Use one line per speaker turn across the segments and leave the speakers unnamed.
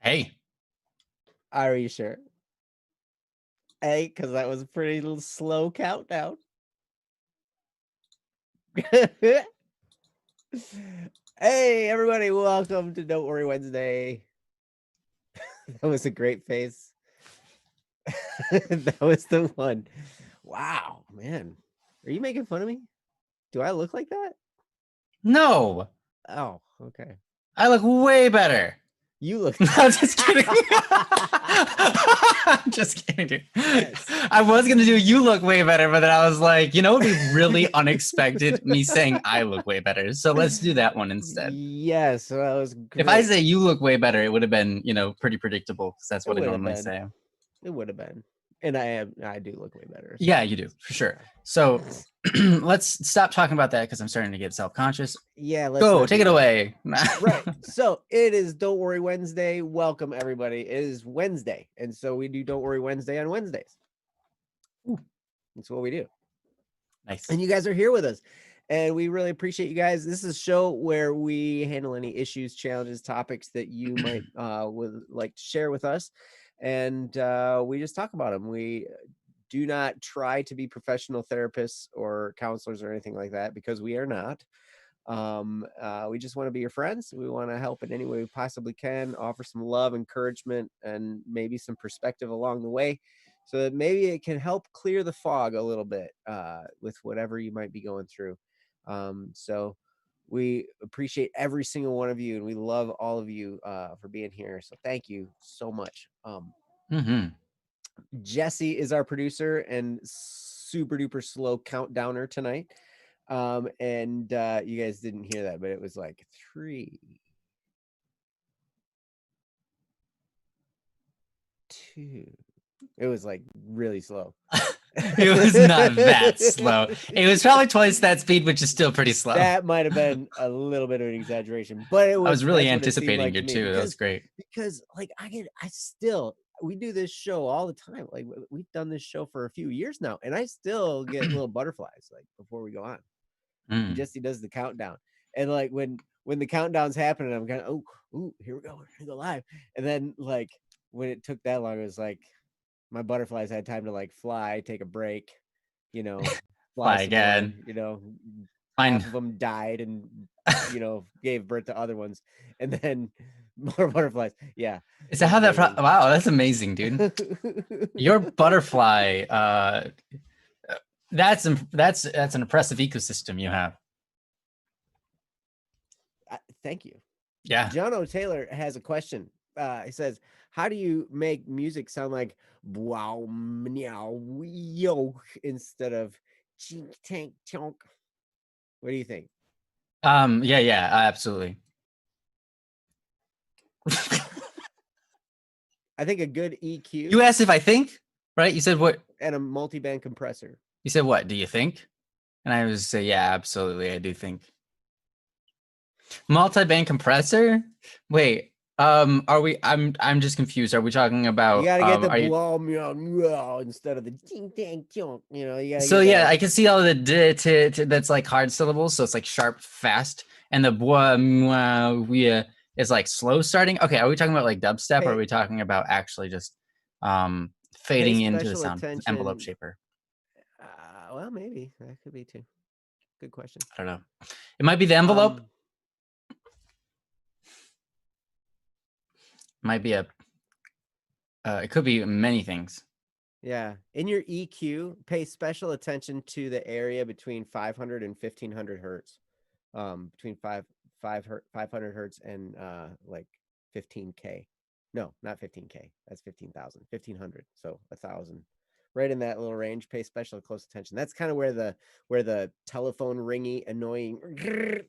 Hey.
Are you sure? Hey, because that was a pretty little slow countdown. Hey, everybody, welcome to Don't Worry Wednesday. That was a great face. That was the one. Wow, man. Are you making fun of me? Do I look like that?
No,
Oh, okay.
I look way better.
You look.
I'm just kidding. I'm just kidding, dude.
Yes.
I was gonna do you look way better, but then I was like, it'd be really unexpected me saying I look way better. So let's do that one instead.
Yes, that was great.
If I say you look way better, it would have been, pretty predictable because that's what I
would have
normally
been.
say.
It would have been. And I do look way better. So.
Yeah, you do, for sure. So let's stop talking about that because I'm starting to get self-conscious.
Yeah, let's
go take it away.
Right. So it is Don't Worry Wednesday. Welcome everybody. It is Wednesday, and so we do Don't Worry Wednesday on Wednesdays. Ooh, that's what we do.
Nice.
And you guys are here with us, and we really appreciate you guys. This is a show where we handle any issues, challenges, topics that you might would like to share with us, and we just talk about them. We do not try to be professional therapists or counselors or anything like that because we are not. We just want to be your friends. We want to help in any way we possibly can, offer some love, encouragement, and maybe some perspective along the way, so that maybe it can help clear the fog a little bit with whatever you might be going through. So we appreciate every single one of you, and we love all of you for being here. So thank you so much. Jesse is our producer and super duper slow countdowner tonight. And you guys didn't hear that, but it was like 3, 2. It was like really slow.
It was not that slow. It was probably twice that speed, which is still pretty slow.
That might have been a little bit of an exaggeration, but it was.
I was really anticipating you too.
Because,
that was great.
Because like we do this show all the time. Like we've done this show for a few years now, and I still get little butterflies like before we go on. Jesse does the countdown, and like when the countdown's happening, I'm kind of here we go, we're gonna go live. And then like when it took that long, it was like my butterflies had time to like fly, take a break,
fly again.
Half of them died and gave birth to other ones, and then more butterflies. Yeah,
is that how that? Wow, that's amazing, dude. Your butterfly. That's an impressive ecosystem you have.
Thank you.
Yeah.
John O'Taylor has a question. He says, how do you make music sound like wow meow yo instead of chink tank chonk? What do you think?
Yeah, absolutely.
I think a good EQ.
You asked if I think, right? You said what?
And a multi-band compressor.
You said what? Do you think? And I was say, yeah, absolutely, I do think. Multi-band compressor? Wait, are we? I'm just confused. Are we talking about?
You gotta get the blah meow instead of the ting tang chonk. You gotta.
So yeah, I can see all the that's like hard syllables, so it's like sharp, fast, and the blah meow is like slow starting. Okay, are we talking about like dubstep, or are we talking about actually just fading into the sound envelope shaper?
Well, maybe that could be too. Good question.
I don't know. It might be the envelope. Might be it could be many things.
Yeah. In your EQ, pay special attention to the area between 500 and 1500 hertz. Between 500 hertz and like 15K. No, not 15K. That's 15,000. 1500. So 1,000. Right in that little range. Pay special close attention. That's kind of where the telephone ringy, annoying,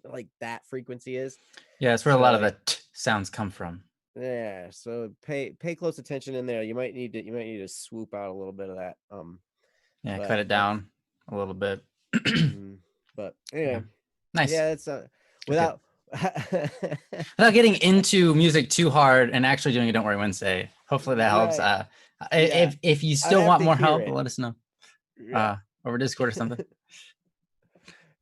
like that frequency is.
Yeah, that's where a lot of the sounds come from.
Yeah, so pay close attention in there. You might need to swoop out a little bit of that.
Yeah, cut it down a little bit.
But anyway,
yeah. Nice.
Yeah, it's without
getting into music too hard and actually doing a Don't Worry Wednesday. Hopefully that helps. If you still want more help, let us know over Discord or something.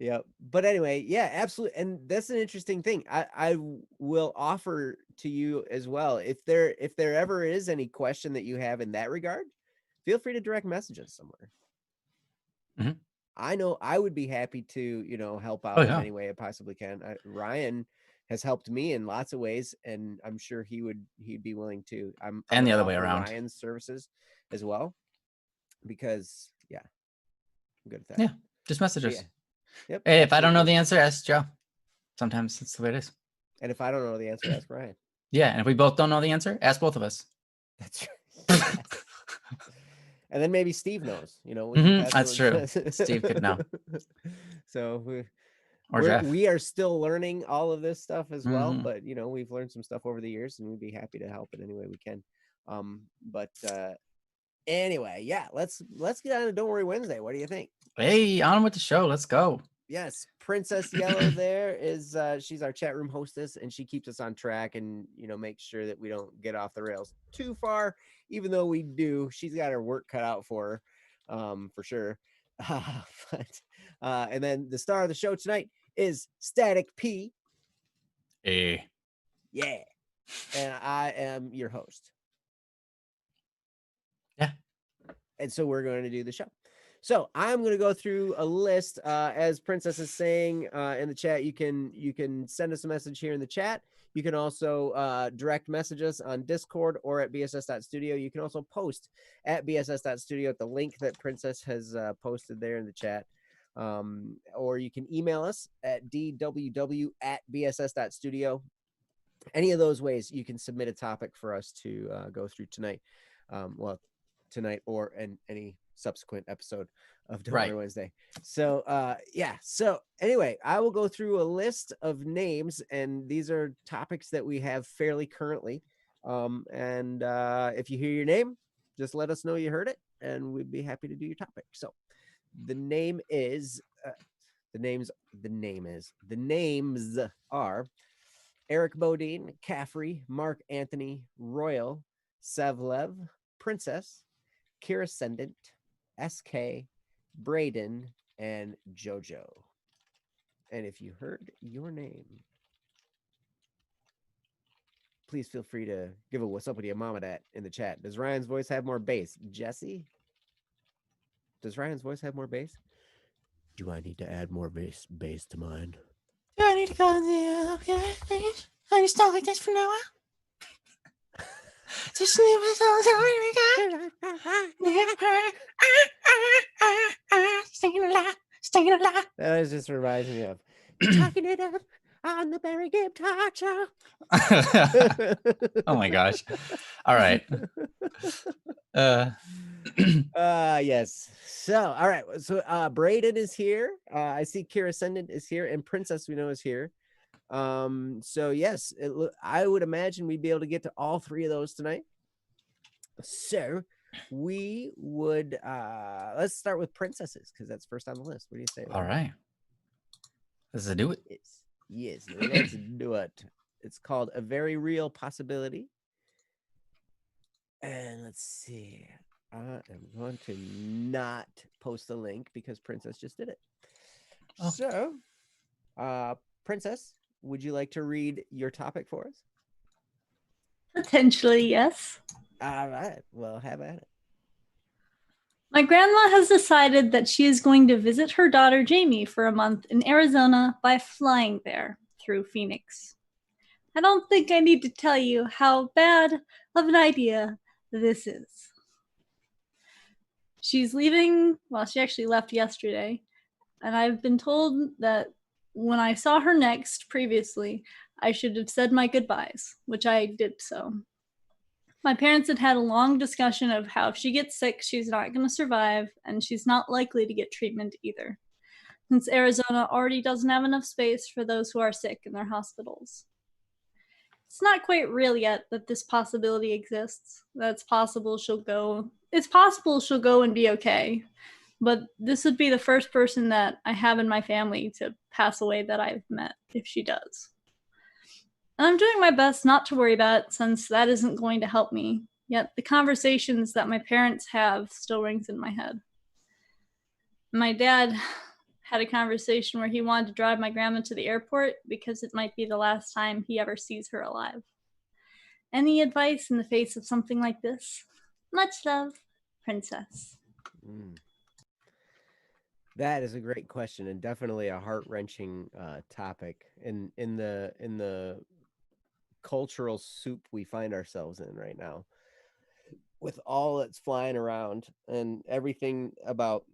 Yep. But anyway, yeah, absolutely. And that's an interesting thing. I will offer to you as well. If there ever is any question that you have in that regard, feel free to direct message us somewhere.
Mhm.
I know I would be happy to, help
Oh
out in
yeah.
any way I possibly can. Ryan has helped me in lots of ways, and I'm sure he'd be willing to. I'm
And
going
the
to
other way
offer
around.
Ryan's services as well because yeah, I'm good at that.
Yeah. Just message
But yeah.
us.
Yep.
Hey, if I don't know
Absolutely.
the answer, ask Joe. Sometimes that's the way it is.
And if I don't know the answer, ask Ryan.
Yeah, and if we both don't know the answer, ask both of us.
That's right. Yes. And then maybe Steve knows, we can pass
That's true.
it.
Steve could know.
So
Or Jeff.
we are still learning all of this stuff as well,
Mhm.
but we've learned some stuff over the years, and we'd be happy to help in any way we can. But anyway, yeah, let's get on to Don't Worry Wednesday. What do you think?
Hey, on with the show. Let's go.
Yes, Princess Yellow there is she's our chat room hostess, and she keeps us on track and makes sure that we don't get off the rails too far, even though we do. She's got her work cut out for her, for sure. But and then the star of the show tonight is Static P.
Hey.
Yeah. And I am your host.
Yeah.
And so we're going to do the show. So I'm going to go through a list. As Princess is saying in the chat, you can send us a message here in the chat. You can also direct message us on Discord or at bss.studio. You can also post at bss.studio at the link that Princess has posted there in the chat. Or you can email us at dww@bss.studio. Any of those ways you can submit a topic for us to go through tonight. Tonight or in any subsequent episode of Don't Worry Wednesday. So yeah. So anyway, I will go through a list of names, and these are topics that we have fairly currently. And if you hear your name, just let us know you heard it, and we'd be happy to do your topic. So the names are Eric Bodine, Caffrey, Mark Anthony, Royal, Savlev, Princess, Kira Sendent, SK, Braden, and Jojo. And if you heard your name, please feel free to give a what's up with your mama dat in the chat. Does Ryan's voice have more bass? Jesse? Does Ryan's voice have more bass? Do I need to add more bass to mine?
Do I need to go in the please? Are you stuck like this for now? Just leave us all staying alive.
That just reminds me of talking it up on the Barry Gibb Talk Show.
Oh my gosh. All right.
Yes. So all right. So Braden is here. I see Kira Ascendant is here, and Princess we know is here. So yes, I would imagine we'd be able to get to all three of those tonight. So we would let's start with princesses because that's first on the list. What do you say?
All right. Let's do it.
Yes, let's do it. It's called A Very Real Possibility. And let's see. I am going to not post the link because Princess just did it. Oh. So, Princess, would you like to read your topic for us?
Potentially, yes.
All right. Well, have at it.
My grandma has decided that she is going to visit her daughter Jamie for a month in Arizona by flying there through Phoenix. I don't think I need to tell you how bad of an idea this is. She's leaving, well, she actually left yesterday, and I've been told that when I saw her next previously, I should have said my goodbyes, which I did so. My parents had a long discussion of how if she gets sick, she's not going to survive, and she's not likely to get treatment either, since Arizona already doesn't have enough space for those who are sick in their hospitals. It's not quite real yet that this possibility exists. It's possible she'll go and be okay. But this would be the first person that I have in my family to pass away that I've met if she does. And I'm doing my best not to worry about it since that isn't going to help me. Yet the conversations that my parents have still rings in my head. My dad had a conversation where he wanted to drive my grandma to the airport because it might be the last time he ever sees her alive. Any advice in the face of something like this? Much love, Princess.
That is a great question, and definitely a heart-wrenching topic in the cultural soup we find ourselves in right now, with all that's flying around and everything about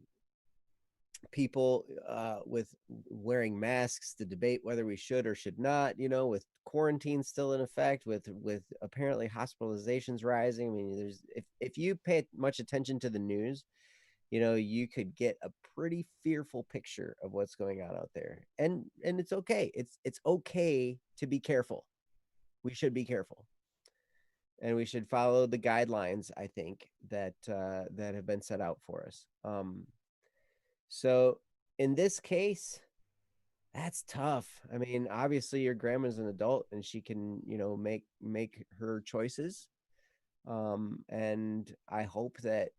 people with wearing masks, to debate whether we should or should not, with quarantine still in effect, with apparently hospitalizations rising. I mean, there's if you pay much attention to the news, you could get a pretty fearful picture of what's going on out there. And it's okay. It's okay to be careful. We should be careful. And we should follow the guidelines, I think, that have been set out for us. So in this case, that's tough. I mean, obviously your grandma's an adult and she can, make her choices. And I hope that,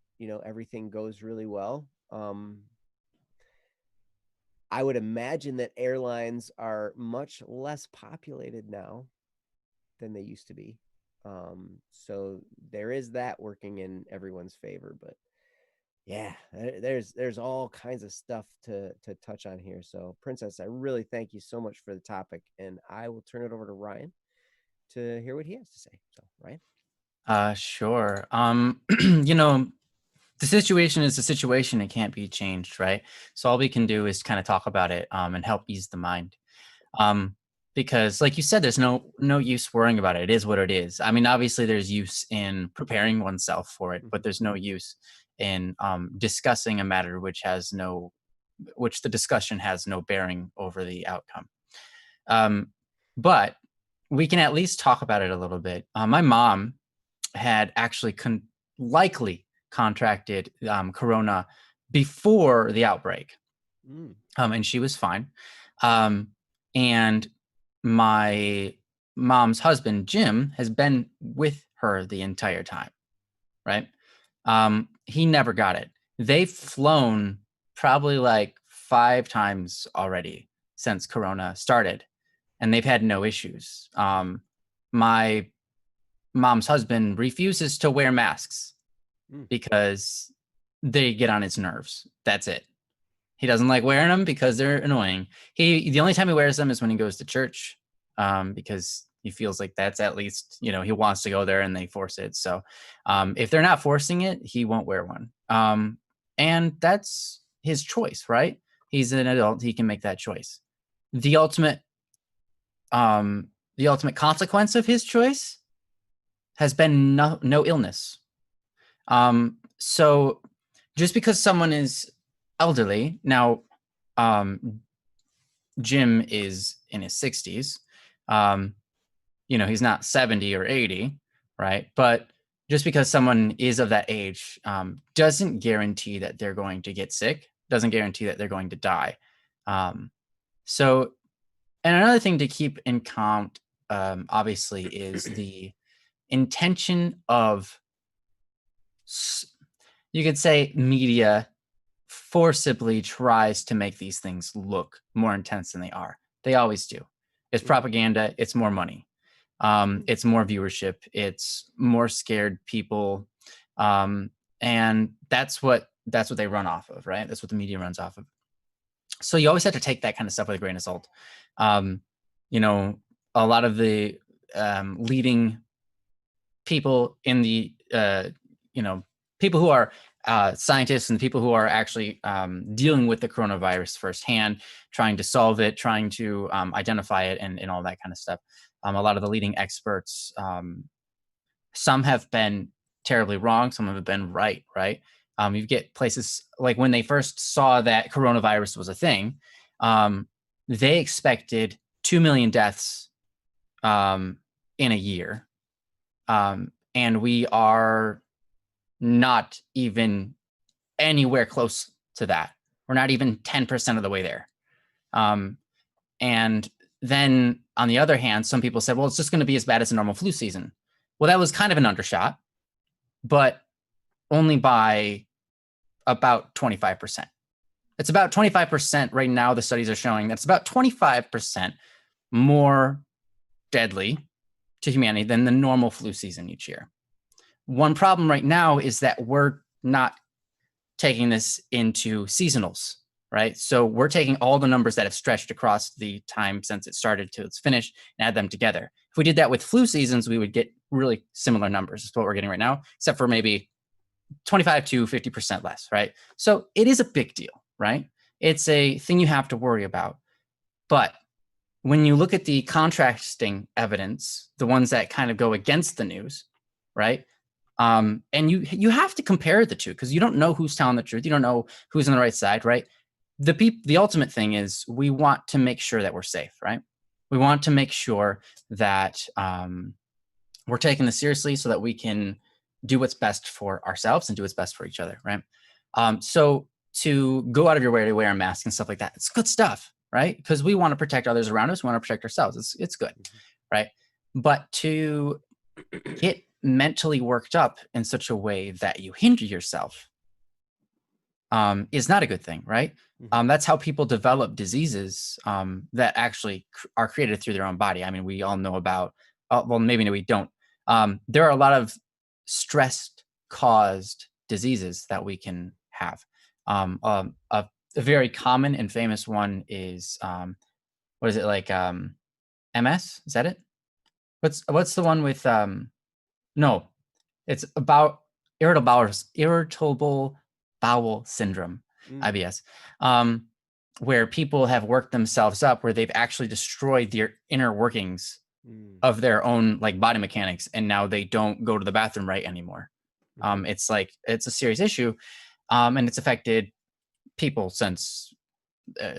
everything goes really well. I would imagine that airlines are much less populated now than they used to be. So there is that working in everyone's favor, but yeah, there's all kinds of stuff to touch on here. So Princess, I really thank you so much for the topic, and I will turn it over to Ryan to hear what he has to say. So Ryan.
Sure. The situation is the situation. It can't be changed, right? So all we can do is kind of talk about it and help ease the mind. Because like you said, there's no use worrying about it. It is what it is. I mean, obviously there's use in preparing oneself for it, but there's no use in discussing a matter which the discussion has no bearing over the outcome. But we can at least talk about it a little bit. My mom had actually likely contracted corona before the outbreak, and she was fine. And my mom's husband, Jim, has been with her the entire time, right? He never got it. They've flown probably like 5 times already since corona started, and they've had no issues. My mom's husband refuses to wear masks because they get on his nerves. That's it. He doesn't like wearing them because they're annoying. The only time he wears them is when he goes to church, because he feels like that's at least, he wants to go there and they force it. So if they're not forcing it, he won't wear one. And that's his choice, right? He's an adult. He can make that choice. The ultimate consequence of his choice has been no illness. So just because someone is elderly now, Jim is in his 60s. He's not 70 or 80, right? But just because someone is of that age doesn't guarantee that they're going to get sick, doesn't guarantee that they're going to die. So, and another thing to keep in count, obviously, is the intention of, you could say, media forcibly tries to make these things look more intense than they are. They always do. It's propaganda. It's more money. It's more viewership. It's more scared people. And that's what they run off of, right? That's what the media runs off of. So you always have to take that kind of stuff with a grain of salt. A lot of the leading people in the, people who are scientists and people who are actually dealing with the coronavirus firsthand, trying to solve it, trying to identify it, and all that kind of stuff. A lot of the leading experts, some have been terribly wrong, some have been right? You get places like when they first saw that coronavirus was a thing, they expected 2 million deaths in a year. And we are not even anywhere close to that. We're not even 10% of the way there. And then on the other hand, some people said, well, it's just going to be as bad as a normal flu season. Well, that was kind of an undershot, but only by about 25%. It's about 25% right now. The studies are showing that's about 25% more deadly to humanity than the normal flu season each year. One problem right now is that we're not taking this into seasonals, right? So we're taking all the numbers that have stretched across the time since it started to its finished and add them together. If we did that with flu seasons, we would get really similar numbers. That's what we're getting right now, except for maybe 25 to 50% less, right? So it is a big deal, right? It's a thing you have to worry about. But when you look at the contrasting evidence, the ones that kind of go against the news, right? And you have to compare the two because you don't know who's telling the truth. You don't know who's on the right side, right? The ultimate thing is we want to make sure that we're safe, right? We want to make sure that we're taking this seriously so that we can do what's best for ourselves and do what's best for each other, right? So to go out of your way to wear a mask and stuff like that, it's good stuff, right? Because we want to protect others around us. We want to protect ourselves. It's good, right? But to get mentally worked up in such a way that you hinder yourself is not a good thing, right? That's how people develop diseases that actually are created through their own body. I mean, we all know about, well, maybe we don't. There are a lot of stress-caused diseases that we can have. A very common and famous one is, what is it, like MS? Is that it? What's the one with, no, it's about irritable bowel syndrome, IBS, where people have worked themselves up, where they've actually destroyed their inner workings of their own like body mechanics, and now they don't go to the bathroom right anymore. It's a serious issue, and it's affected people since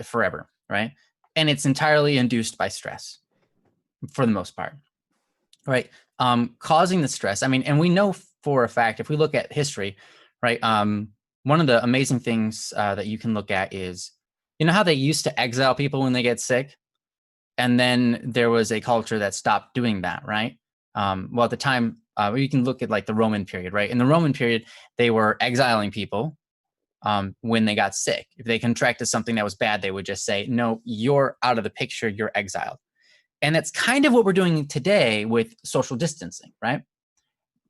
forever, right? And it's entirely induced by stress, for the most part, right? Causing the stress. I mean, and we know for a fact, if we look at history, right? One of the amazing things that you can look at is, you know how they used to exile people when they get sick? And then there was a culture that stopped doing that, right? Well, at the time, you can look at like the Roman period, right? In the Roman period, they were exiling people when they got sick. If they contracted something that was bad, they would just say, no, you're out of the picture, you're exiled. And that's kind of what we're doing today with social distancing, right?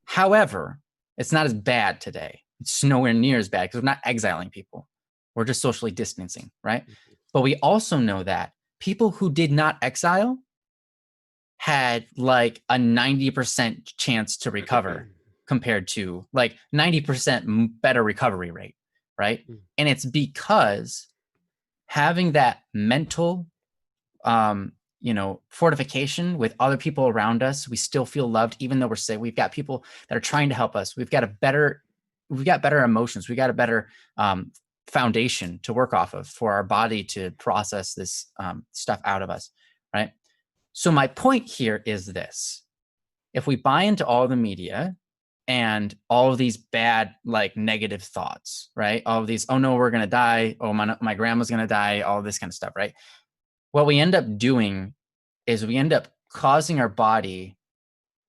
However, it's not as bad today. It's nowhere near as bad because we're not exiling people. We're just socially distancing, right? But we also know that people who did not exile had like a 90% chance to recover compared to like 90% better recovery rate, right? And it's because having that mental fortification with other people around us, we still feel loved even though we're sick. We've got people that are trying to help us. We've got better emotions. We got a better foundation to work off of for our body to process this stuff out of us, right? So my point here is this: if we buy into all the media and all of these bad, like negative thoughts, right? All of these, oh no, we're gonna die. Oh, my grandma's gonna die. All this kind of stuff, right? What we end up doing is we end up causing our body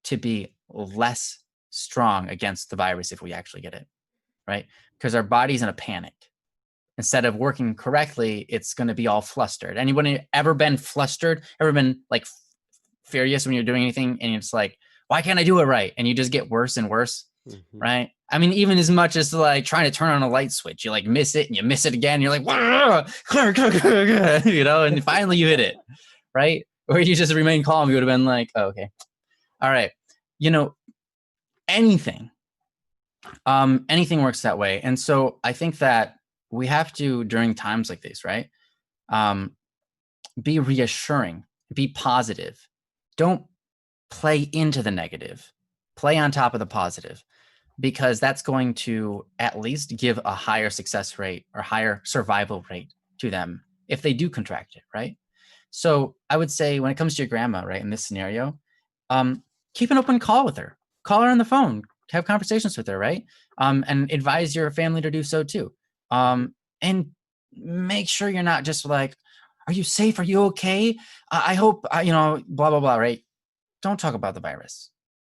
to be less strong against the virus if we actually get it, right? Because our body's in a panic. Instead of working correctly, it's going to be all flustered. Anyone ever been flustered? Ever been like furious when you're doing anything and it's like, why can't I do it right? And you just get worse and worse, right? I mean, even as much as like trying to turn on a light switch, you like miss it and you miss it again. You're like, and finally you hit it, right? Or you just remain calm. You would have been like, oh, okay. All right. Anything works that way. And so I think that we have to, during times like this, right? Be reassuring, be positive. Don't play into the negative, play on top of the positive, because that's going to at least give a higher success rate or higher survival rate to them if they do contract it, right? So I would say when it comes to your grandma, right, in this scenario, keep an open call with her. Call her on the phone, have conversations with her, right? And advise your family to do so too. And make sure you're not just like, are you safe? Are you okay? I hope, blah, blah, blah, right? Don't talk about the virus.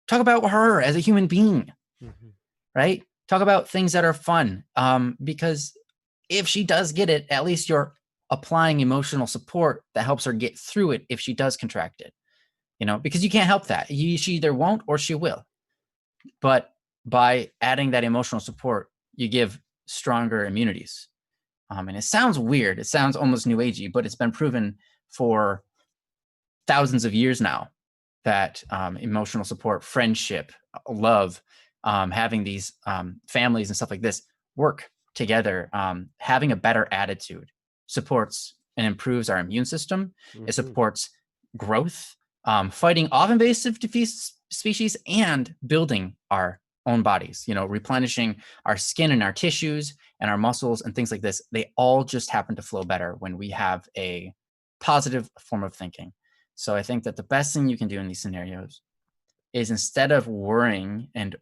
Talk about her as a human being, right? Talk about things that are fun, because if she does get it, at least you're applying emotional support that helps her get through it if she does contract it, because you can't help that. She either won't or she will. But by adding that emotional support, you give stronger immunities. And it sounds weird. It sounds almost new agey, but it's been proven for thousands of years now that emotional support, friendship, love, having these families and stuff like this work together. Having a better attitude supports and improves our immune system. It supports growth, fighting off invasive species, and building our own bodies, replenishing our skin and our tissues and our muscles and things like this. They all just happen to flow better when we have a positive form of thinking. So I think that the best thing you can do in these scenarios is, instead of worrying and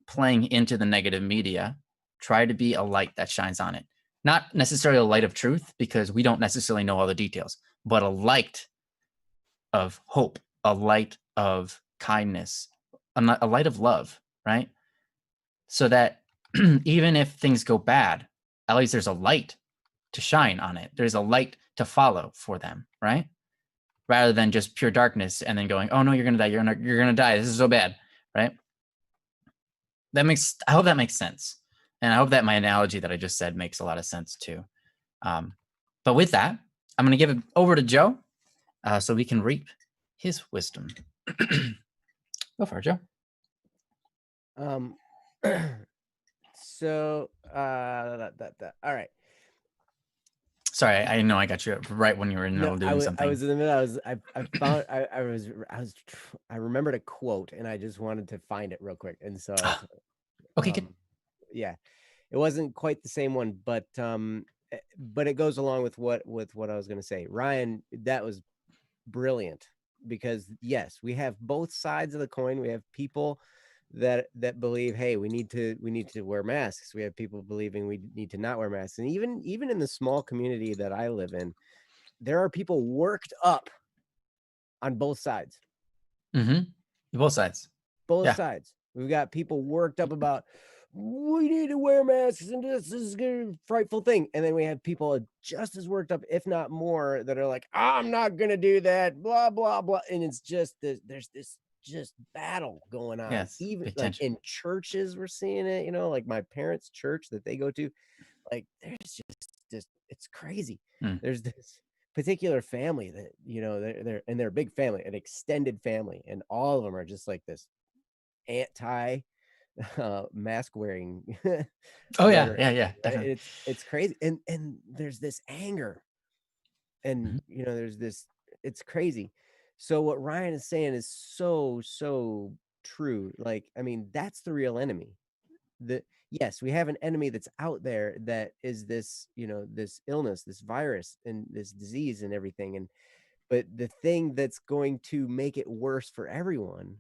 playing into the negative media, try to be a light that shines on it. Not necessarily a light of truth, because we don't necessarily know all the details, but a light of hope, a light of kindness, a light of love, right? So that even if things go bad, at least there's a light to shine on it. There's a light to follow for them, right? Rather than just pure darkness and then going, oh no, you're gonna die, you're gonna die, this is so bad, right? I hope that makes sense, and I hope that my analogy that I just said makes a lot of sense too. But with that, I'm gonna give it over to Joe, so we can reap his wisdom. Go for it, Joe.
So all right.
Sorry,
I know I got you right when you were in the middle of doing something.
I was in the middle. I remembered a quote and I just wanted to find it real quick. And so,
okay, good.
Yeah, it wasn't quite the same one, but it goes along with what I was going to say. Ryan, that was brilliant, because yes, we have both sides of the coin. We have people that believe, hey, we need to wear masks. We have people believing we need to not wear masks. And even in the small community that I live in, there are people worked up on both sides.
Both sides.
Both sides. We've got people worked up about, we need to wear masks and this is a frightful thing. And then we have people just as worked up, if not more, that are like, I'm not going to do that, blah, blah, blah. And it's just there's this just battle going on.
Yes,
even like in churches, we're seeing it, like my parents' church that they go to, like there's just it's crazy. There's this particular family that, they're a big family, an extended family, and all of them are just like this anti mask wearing.
Oh yeah, definitely.
It's crazy, and there's this anger, and there's this, it's crazy. So what Ryan is saying is so true. Like, I mean, that's the real enemy. Yes, we have an enemy that's out there that is this, this illness, this virus, and this disease and everything. But the thing that's going to make it worse for everyone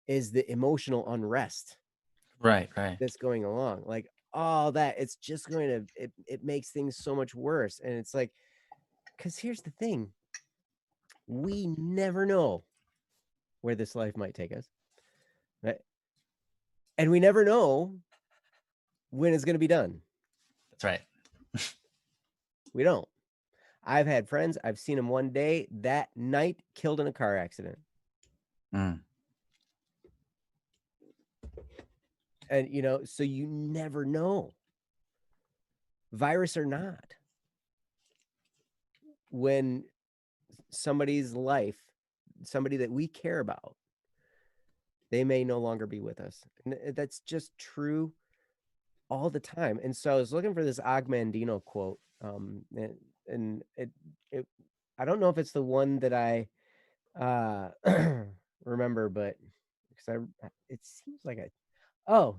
is the emotional unrest.
Right.
That's going along. Like all that, it's just going to, it makes things so much worse. And it's like, because here's the thing. We never know where this life might take us. Right. And we never know when it's going to be done.
That's right.
We don't. I've had friends, I've seen them one day, that night killed in a car accident. And, so you never know, virus or not, when somebody's life, somebody that we care about, they may no longer be with us. And that's just true all the time. And so I was looking for this Og Mandino quote. And it I don't know if it's the one that I remember, but because it seems like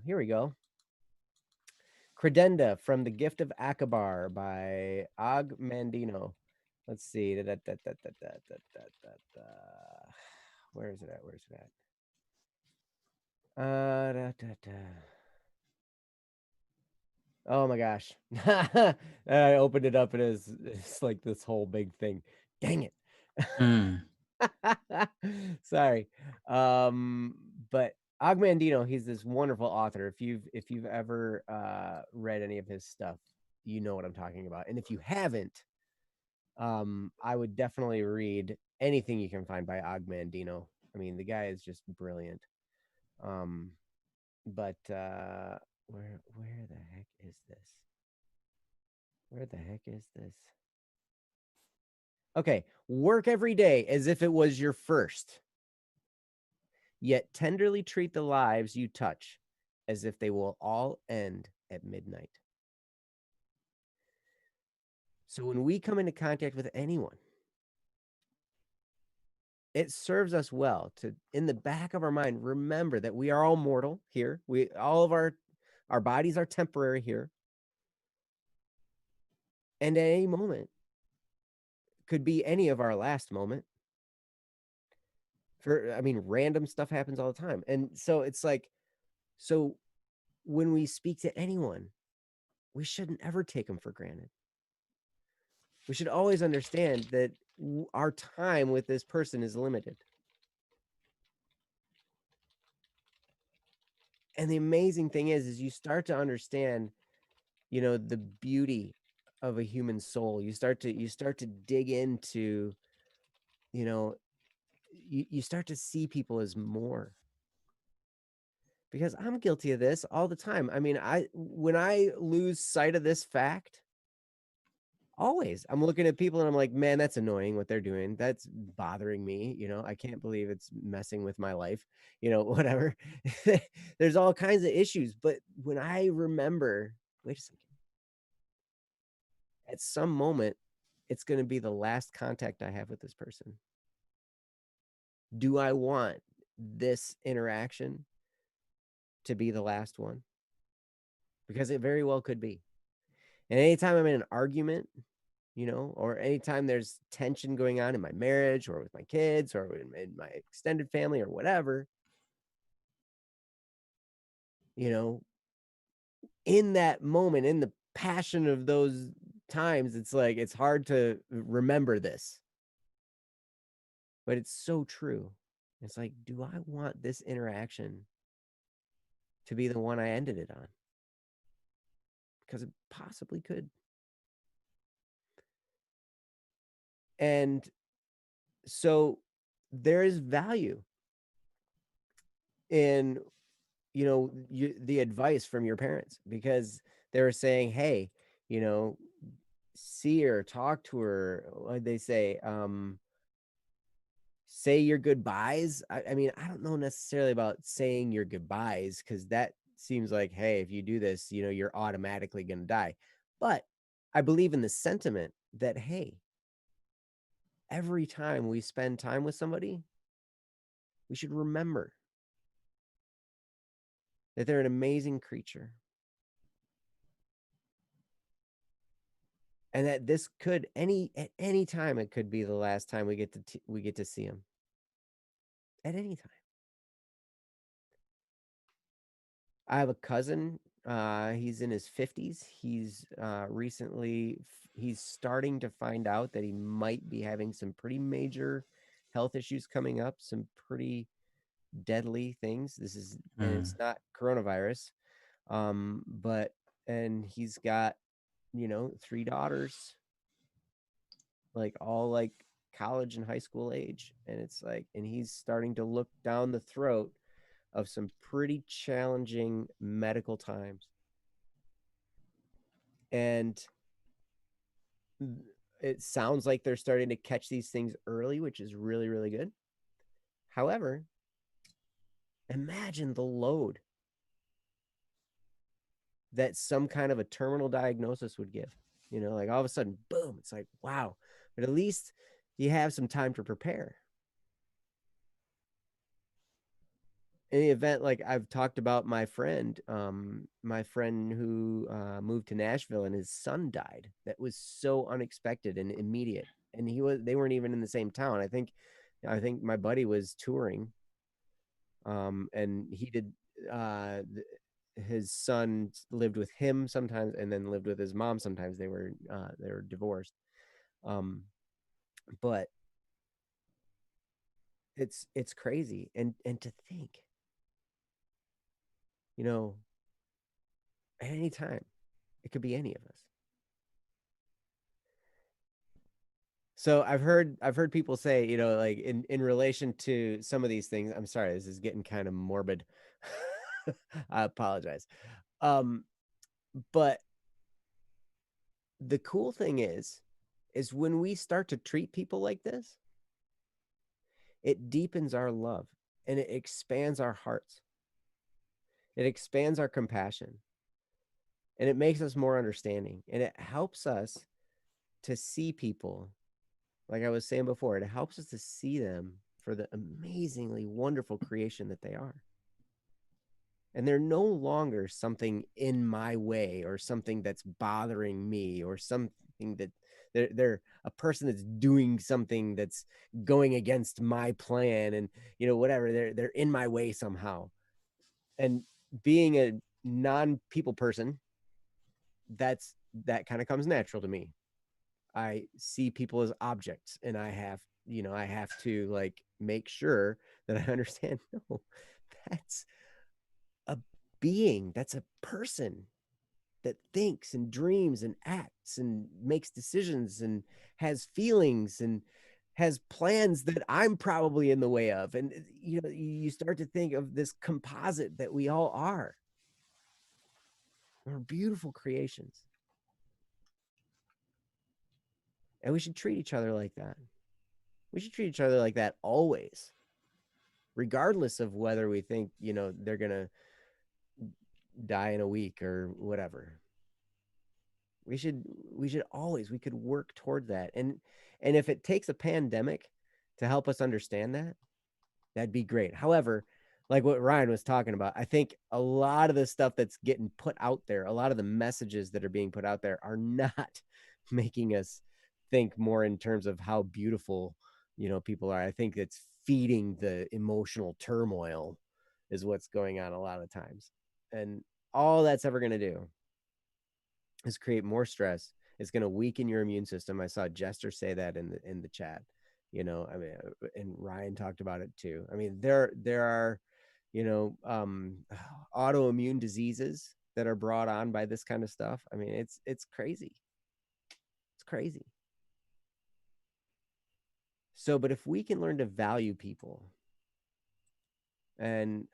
here we go. Credenda from The Gift of Akbar by Og Mandino. Let's see. Where is it at? Oh my gosh. I opened it up and it's like this whole big thing. Dang it. Sorry. But Og Mandino, he's this wonderful author. If you've ever read any of his stuff, you know what I'm talking about. And if you haven't, I would definitely read anything you can find by Og Mandino. I mean, the guy is just brilliant. But where the heck is this? Where the heck is this? Okay, work every day as if it was your first. Yet tenderly treat the lives you touch as if they will all end at midnight. So when we come into contact with anyone, it serves us well to, in the back of our mind, remember that we are all mortal here. All of our bodies are temporary here. And at any moment could be any of our last moment. Random stuff happens all the time. And so it's like, so when we speak to anyone, we shouldn't ever take them for granted. We should always understand that our time with this person is limited. And the amazing thing is you start to understand, the beauty of a human soul. You start to dig into, you start to see people as more. Because I'm guilty of this all the time. I mean, when I lose sight of this fact, always I'm looking at people and I'm like, man, that's annoying what they're doing. That's bothering me. I can't believe it's messing with my life, whatever. There's all kinds of issues. But when I remember, wait a second, at some moment, it's going to be the last contact I have with this person. Do I want this interaction to be the last one? Because it very well could be. And anytime I'm in an argument, or anytime there's tension going on in my marriage or with my kids or in my extended family or whatever, in that moment, in the passion of those times, it's like, it's hard to remember this. But it's so true. It's like, do I want this interaction to be the one I ended it on? Because it possibly could. And so there is value in, the advice from your parents, because they were saying, hey, see her, talk to her. What they say? Say your goodbyes. I mean, I don't know necessarily about saying your goodbyes, because that seems like, hey, if you do this, you're automatically going to die. But I believe in the sentiment that, hey, every time we spend time with somebody, we should remember that they're an amazing creature. And that this could at any time, it could be the last time we get to see him. At any time. I have a cousin. He's in his 50s. He's he's starting to find out that he might be having some pretty major health issues coming up, some pretty deadly things. And it's not coronavirus. And he's got, 3 daughters, like all like college and high school age. And it's like, and he's starting to look down the throat of some pretty challenging medical times. And it sounds like they're starting to catch these things early, which is really, really good. However, imagine the load that some kind of a terminal diagnosis would give. Like all of a sudden, boom, it's like, wow. But at least you have some time to prepare. In the event, like I've talked about my friend who moved to Nashville and his son died. That was so unexpected and immediate. And they weren't even in the same town. I think my buddy was touring. And he did, his son lived with him sometimes and then lived with his mom sometimes. They were divorced. But it's crazy. And to think, at any time, it could be any of us. So I've heard people say, you know, like in relation to some of these things. I'm sorry, this is getting kind of morbid. I apologize. Um, but the cool thing is when we start to treat people like this, it deepens our love and it expands our hearts. It expands our compassion and it makes us more understanding and it helps us to see people. Like I was saying before, it helps us to see them for the amazingly wonderful creation that they are. And they're no longer something in my way or something that's bothering me or something that they're a person that's doing something that's going against my plan and you know whatever they're in my way somehow. And being a non-people person, that kind of comes natural to me. I see people as objects and I have to like make sure that I understand no, that's a being, that's a person that thinks and dreams and acts and makes decisions and has feelings and has plans that I'm probably in the way of. And you know, you start to think of this composite that we all are. We're beautiful creations. And we should treat each other like that. We should treat each other like that always, regardless of whether we think, you know, they're going to die in a week or whatever. We should always, we could work toward that. And if it takes a pandemic to help us understand that, that'd be great. However, like what Ryan was talking about, I think a lot of the stuff that's getting put out there, a lot of the messages that are being put out there are not making us think more in terms of how beautiful, you know, people are. I think it's feeding the emotional turmoil is what's going on a lot of times. And all that's ever going to do is create more stress. It's going to weaken your immune system. I saw Jester say that in the chat. You know, I mean, and Ryan talked about it too. I mean, there are, you know, autoimmune diseases that are brought on by this kind of stuff. I mean, it's crazy. It's crazy. So, but if we can learn to value people, and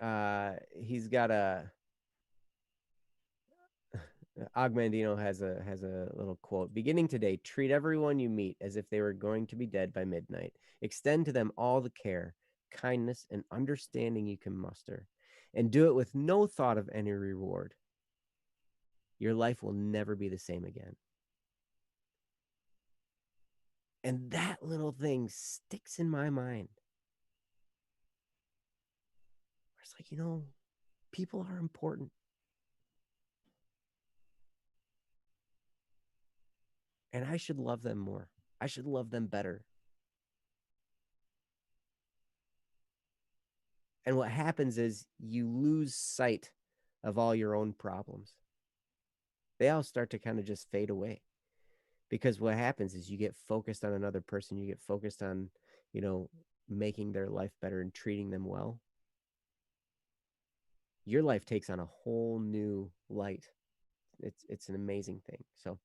he's got a Ogmandino has a little quote. Beginning today, treat everyone you meet as if they were going to be dead by midnight. Extend to them all the care, kindness, and understanding you can muster, and do it with no thought of any reward. Your life will never be the same again. And that little thing sticks in my mind. It's like, you know, people are important. And I should love them more. I should love them better. And what happens is you lose sight of all your own problems. They all start to kind of just fade away. Because what happens is you get focused on another person. You get focused on, you know, making their life better and treating them well. Your life takes on a whole new light. It's an amazing thing. So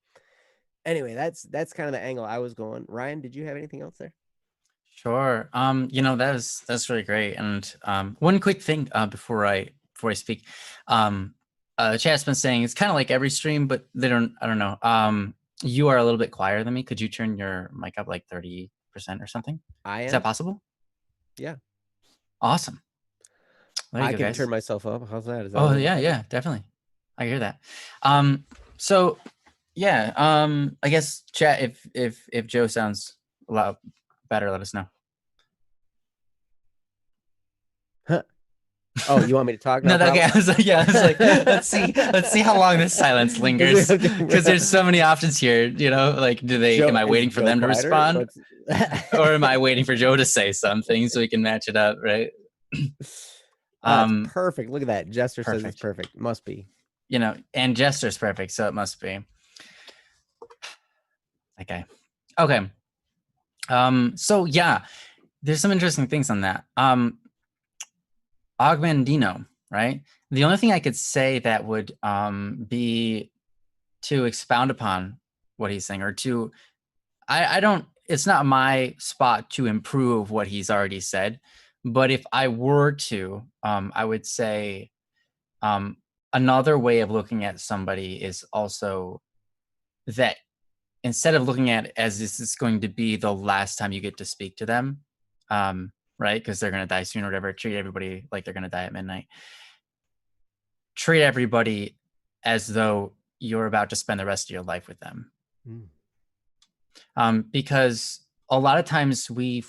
anyway, that's kind of the angle I was going. Ryan, did you have anything else there?
Sure. You know, that's really great. And one quick thing before I speak. Chat's been saying it's kind of like every stream, but I don't know. You are a little bit quieter than me. Could you turn your mic up like 30% or something? Is that possible?
Yeah.
Awesome. There you
I
go,
can
guys.
turn myself up. How's that? Is that
Oh yeah, definitely. I hear that. So yeah, I guess chat if Joe sounds a lot better, let us know.
Huh. Oh, you want me to talk now?
No, okay. I was like, let's see how long this silence lingers, because there's so many options here. You know, like, am I waiting for them to respond, or am I waiting for Joe to say something so we can match it up, right?
It's perfect. Look at that. Jester says it's perfect. Must be.
You know, and Jester's perfect, so it must be. Okay. So yeah, there's some interesting things on that. Augmandino, right? The only thing I could say that would be to expound upon what he's saying, or to, I don't, it's not my spot to improve what he's already said. But if I were to, I would say another way of looking at somebody is also that instead of looking at it as this is going to be the last time you get to speak to them, right? Because they're going to die soon or whatever. Treat everybody like they're going to die at midnight. Treat everybody as though you're about to spend the rest of your life with them. Because a lot of times we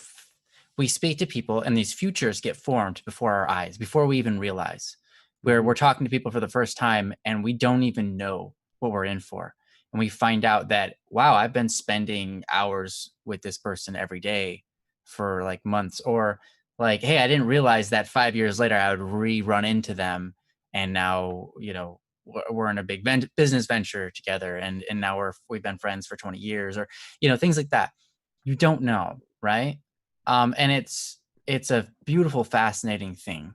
speak to people and these futures get formed before our eyes, before we even realize. Where we're talking to people for the first time and we don't even know what we're in for. And we find out that, wow, I've been spending hours with this person every day for like months, or like, hey, I didn't realize that 5 years later I would run into them. And now, you know, we're in a big business venture together. And now we've been friends for 20 years, or, you know, things like that. You don't know. Right. And it's a beautiful, fascinating thing.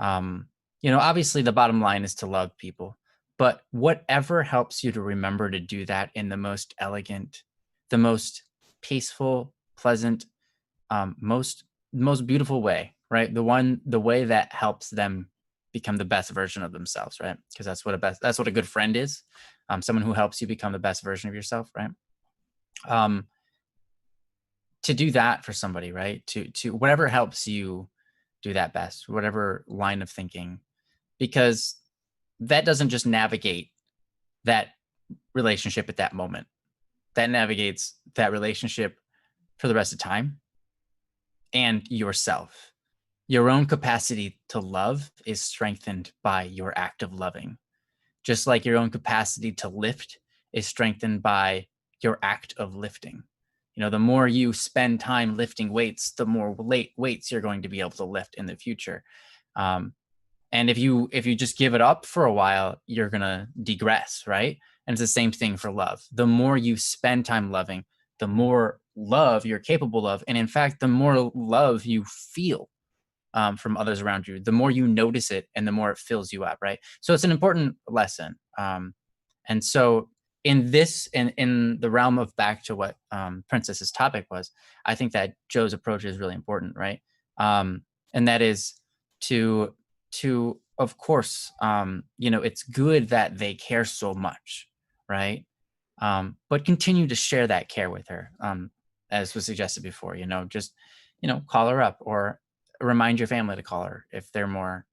You know, obviously the bottom line is to love people, but whatever helps you to remember to do that in the most elegant, the most peaceful, pleasant, most beautiful way, right? The way that helps them become the best version of themselves, right? Because that's what a good friend is. Someone who helps you become the best version of yourself, right? To do that for somebody, right? To whatever helps you do that best, whatever line of thinking, because that doesn't just navigate that relationship at that moment. That navigates that relationship for the rest of time and yourself. Your own capacity to love is strengthened by your act of loving. Just like your own capacity to lift is strengthened by your act of lifting. You know, the more you spend time lifting weights, the more weights you're going to be able to lift in the future. And if you just give it up for a while, you're going to degress, right? And it's the same thing for love. The more you spend time loving, the more love you're capable of. And in fact, the more love you feel from others around you, the more you notice it and the more it fills you up, right? So it's an important lesson. And so in the realm of back to what Princess's topic was, I think that Joe's approach is really important, right? And that is to of course, you know, it's good that they care so much, right? But continue to share that care with her, as was suggested before. You know, just, you know, call her up or remind your family to call her if they're more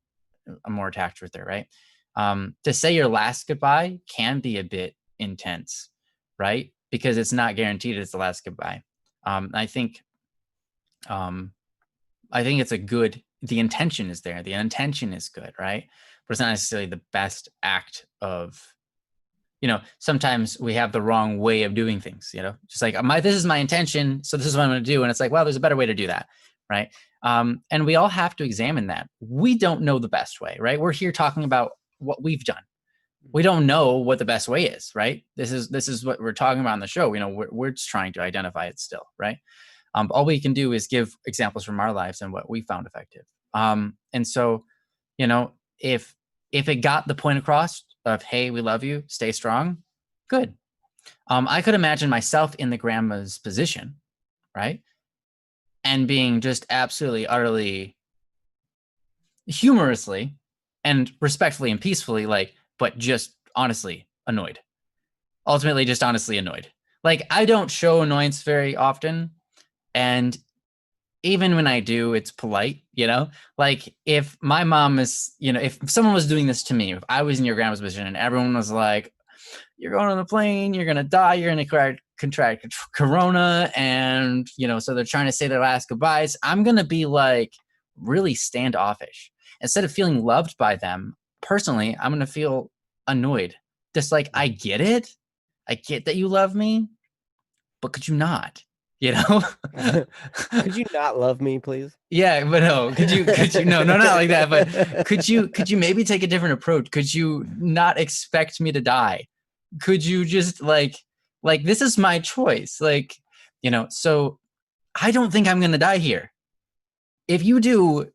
attached with her, right? To say your last goodbye can be a bit intense, right? Because it's not guaranteed it's the last goodbye. I think it's the intention is there. The intention is good, right? But it's not necessarily the best act of, you know, sometimes we have the wrong way of doing things, you know, just like this is my intention, so this is what I'm going to do. And it's like, well, there's a better way to do that, right? And we all have to examine that. We don't know the best way, right? We're here talking about what we've done. We don't know what the best way is, right? This is what we're talking about on the show. You know, we're just trying to identify it still, right? All we can do is give examples from our lives and what we found effective. And so, you know, if it got the point across of, hey, we love you, stay strong, good. I could imagine myself in the grandma's position, right? And being just absolutely, utterly, humorously and respectfully and peacefully, like, but just honestly annoyed. Ultimately, just honestly annoyed. Like, I don't show annoyance very often. And even when I do, it's polite, you know? Like, if my mom is, you know, if someone was doing this to me, if I was in your grandma's position and everyone was like, you're going on the plane, you're going to die, you're going to contract corona, and, you know, so they're trying to say their last goodbyes, I'm going to be like really standoffish. Instead of feeling loved by them, personally, I'm going to feel annoyed. Just like, I get it. I get that you love me, but could you not? You know,
could you not love me, please?
Yeah, but no, could you, no, not like that. But could you maybe take a different approach? Could you not expect me to die? Could you just like, this is my choice. Like, you know, so I don't think I'm going to die here. If you do,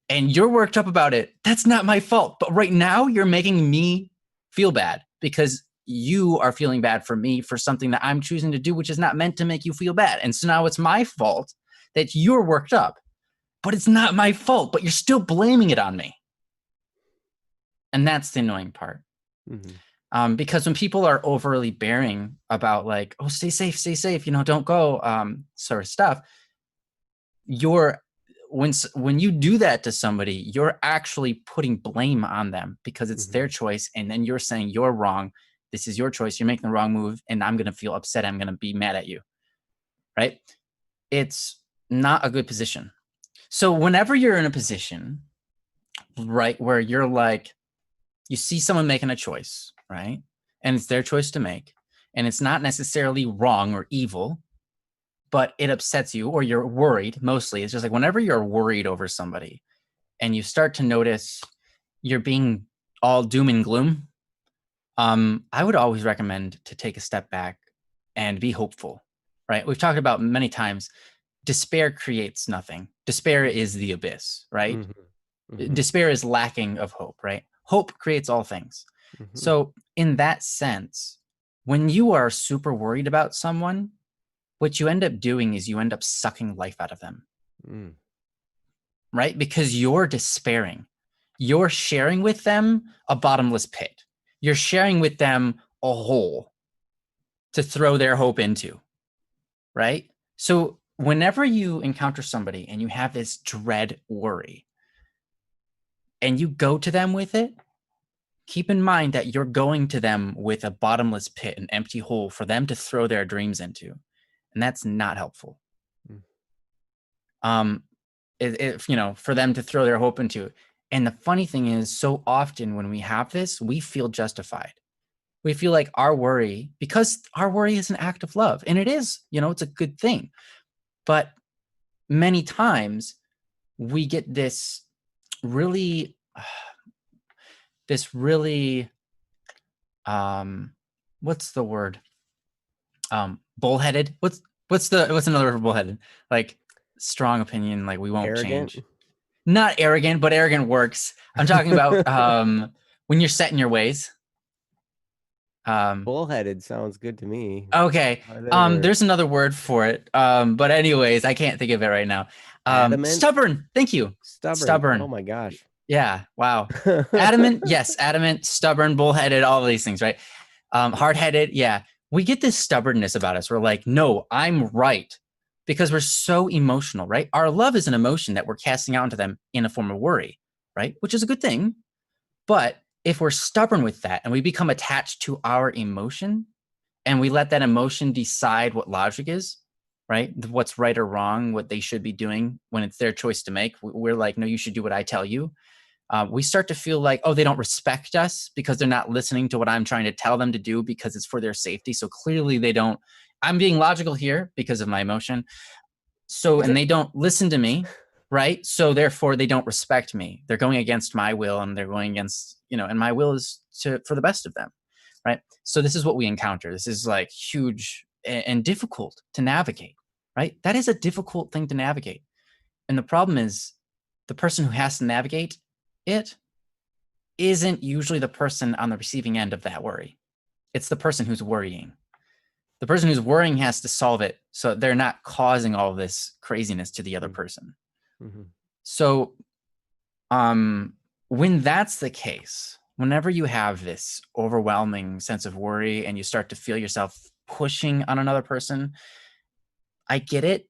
and you're worked up about it, that's not my fault. But right now you're making me feel bad because you are feeling bad for me for something that I'm choosing to do, which is not meant to make you feel bad. And so now it's my fault that you're worked up, but it's not my fault, but you're still blaming it on me. And that's the annoying part.
Mm-hmm.
Because when people are overly bearing about like, oh, stay safe, you know, don't go, sort of stuff, when you do that to somebody, you're actually putting blame on them because it's their choice. And then you're saying you're wrong. This is your choice. You're making the wrong move. And I'm going to feel upset. I'm going to be mad at you. Right? It's not a good position. So whenever you're in a position, right, where you're like, you see someone making a choice, right? And it's their choice to make. And it's not necessarily wrong or evil, but it upsets you or you're worried mostly. It's just like whenever you're worried over somebody and you start to notice you're being all doom and gloom, I would always recommend to take a step back and be hopeful, right? We've talked about many times, despair creates nothing. Despair is the abyss, right? Despair is lacking of hope, right? Hope creates all things. So in that sense, when you are super worried about someone, what you end up doing is you end up sucking life out of them, right? Because you're despairing. You're sharing with them a bottomless pit. You're sharing with them a hole to throw their hope into, right? So whenever you encounter somebody and you have this dread worry and you go to them with it, keep in mind that you're going to them with a bottomless pit, an empty hole for them to throw their dreams into. And that's not helpful. If you know, for them to throw their hope into. And the funny thing is, so often when we have this, we feel justified. We feel like our worry, because our worry is an act of love, and it is, you know, it's a good thing. But many times we get this really, what's the word? Bullheaded. What's another word for bullheaded? Like strong opinion, like we won't
Arrogant?
change. Not arrogant, but arrogant works. I'm talking about when you're set in your ways.
Bullheaded sounds good to me.
Okay.
Whatever.
There's another word for it. But anyways, I can't think of it right now.
Adamant?
Stubborn. Thank you. Stubborn.
Oh my gosh.
Yeah. Wow. Adamant. Yes. Adamant, stubborn, bullheaded, all of these things, right? Hard-headed. Yeah. We get this stubbornness about us. We're like, no, I'm right. Because we're so emotional, right? Our love is an emotion that we're casting out into them in a form of worry, right? Which is a good thing. But if we're stubborn with that and we become attached to our emotion and we let that emotion decide what logic is, right? What's right or wrong, what they should be doing when it's their choice to make. We're like, no, you should do what I tell you. We start to feel like, oh, they don't respect us because they're not listening to what I'm trying to tell them to do because it's for their safety. So clearly they don't. I'm being logical here because of my emotion. So, and they don't listen to me, right? So therefore they don't respect me. They're going against my will and they're going against, you know, and my will is for the best of them, right? So this is what we encounter. This is like huge and difficult to navigate, right? That is a difficult thing to navigate. And the problem is the person who has to navigate it isn't usually the person on the receiving end of that worry. It's the person who's worrying. The person who's worrying has to solve it so they're not causing all of this craziness to the other person. So when that's the case, whenever you have this overwhelming sense of worry and you start to feel yourself pushing on another person, I get it.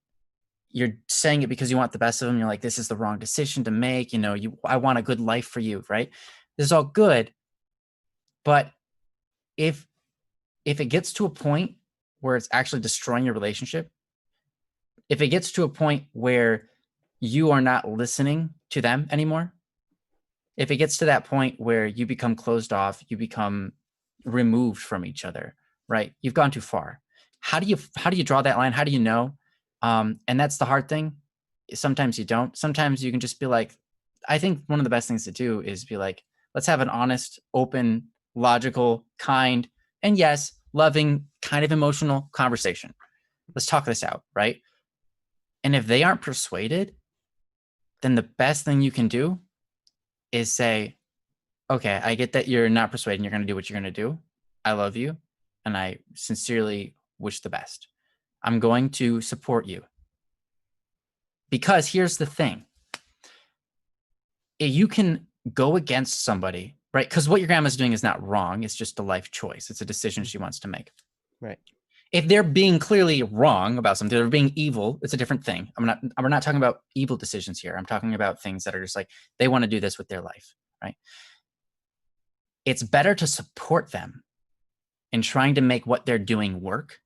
You're saying it because you want the best of them. You're like, this is the wrong decision to make. You know, I want a good life for you, right? This is all good. But if it gets to a point where it's actually destroying your relationship, if it gets to a point where you are not listening to them anymore, if it gets to that point where you become closed off, you become removed from each other, right? You've gone too far. How do you draw that line? How do you know? And that's the hard thing. Sometimes you don't. Sometimes you can just be like, I think one of the best things to do is be like, let's have an honest, open, logical, kind, and yes, loving, kind of emotional conversation. Let's talk this out, right? And if they aren't persuaded, then the best thing you can do is say, okay, I get that you're not persuaded and you're going to do what you're going to do, I love you, and I sincerely wish the best. I'm going to support you. Because here's the thing. You can go against somebody, right? Because what your grandma's doing is not wrong. It's just a life choice. It's a decision she wants to make.
Right.
If they're being clearly wrong about something, they're being evil, it's a different thing. We're not talking about evil decisions here. I'm talking about things that are just like, they want to do this with their life, right? It's better to support them in trying to make what they're doing work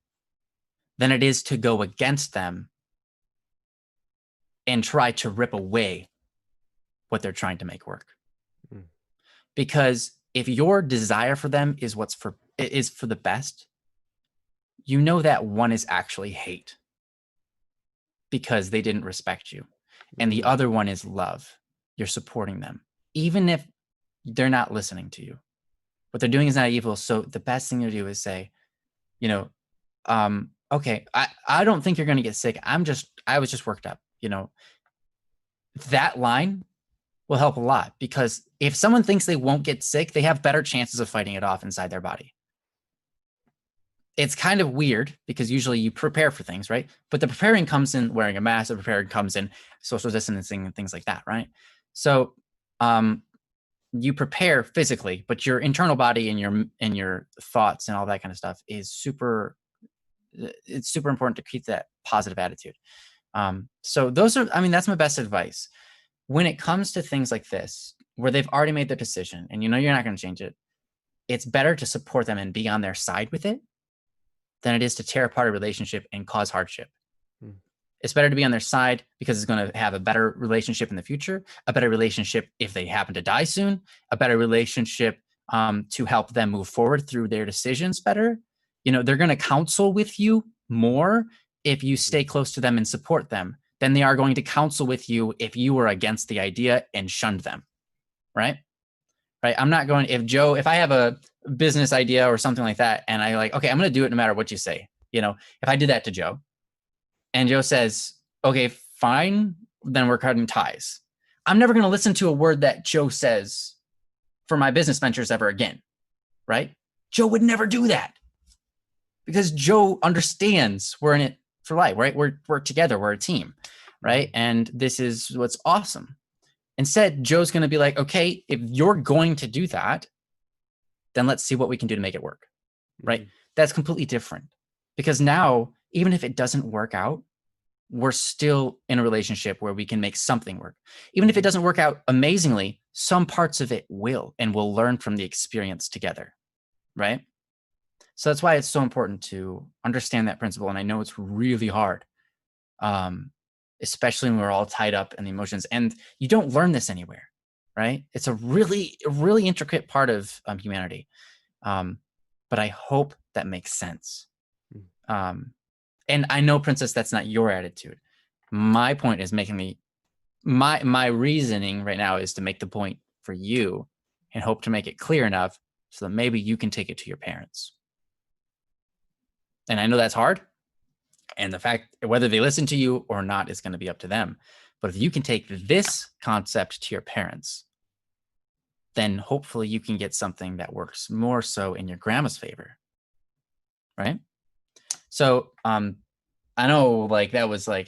than it is to go against them and try to rip away what they're trying to make work. Mm. Because if your desire for them is for the best, you know that one is actually hate because they didn't respect you. And the other one is love. You're supporting them, even if they're not listening to you. What they're doing is not evil. So the best thing to do is say, okay, I don't think you're going to get sick. I was just worked up. That line will help a lot, because if someone thinks they won't get sick, they have better chances of fighting it off inside their body. It's kind of weird because usually you prepare for things, right? But the preparing comes in wearing a mask. The preparing comes in social distancing and things like that, right? So you prepare physically, but your internal body and your thoughts and all that kind of stuff is super important to keep that positive attitude. So that's my best advice. When it comes to things like this, where they've already made their decision and you're not going to change it, it's better to support them and be on their side with it than it is to tear apart a relationship and cause hardship. It's better to be on their side because it's going to have a better relationship in the future, a better relationship if they happen to die soon, a better relationship to help them move forward through their decisions better. They're going to counsel with you more if you stay close to them and support them than they are going to counsel with you if you were against the idea and shunned them. Right? I'm not going, if I have a business idea or something like that, and I okay, I'm going to do it no matter what you say. If I did that to Joe and Joe says, okay, fine, then we're cutting ties. I'm never going to listen to a word that Joe says for my business ventures ever again. Right? Joe would never do that because Joe understands we're in it for life, right? We're together. We're a team. Right? And this is what's awesome. Instead, Joe's going to be like, okay, if you're going to do that, then let's see what we can do to make it work, right? That's completely different, because now, even if it doesn't work out, we're still in a relationship where we can make something work. Even if it doesn't work out amazingly, some parts of it will, and we'll learn from the experience together, right? So that's why it's so important to understand that principle. And I know it's really hard, especially when we're all tied up in the emotions, and you don't learn this anywhere, right? It's a really intricate part of humanity. But I hope that makes sense. And I know, Princess, that's not your attitude. My point is my reasoning right now is to make the point for you and hope to make it clear enough so that maybe you can take it to your parents. And I know that's hard. And the fact whether they listen to you or not is going to be up to them. But if you can take this concept to your parents, then hopefully you can get something that works more so in your grandma's favor. Right? So I know that was hey,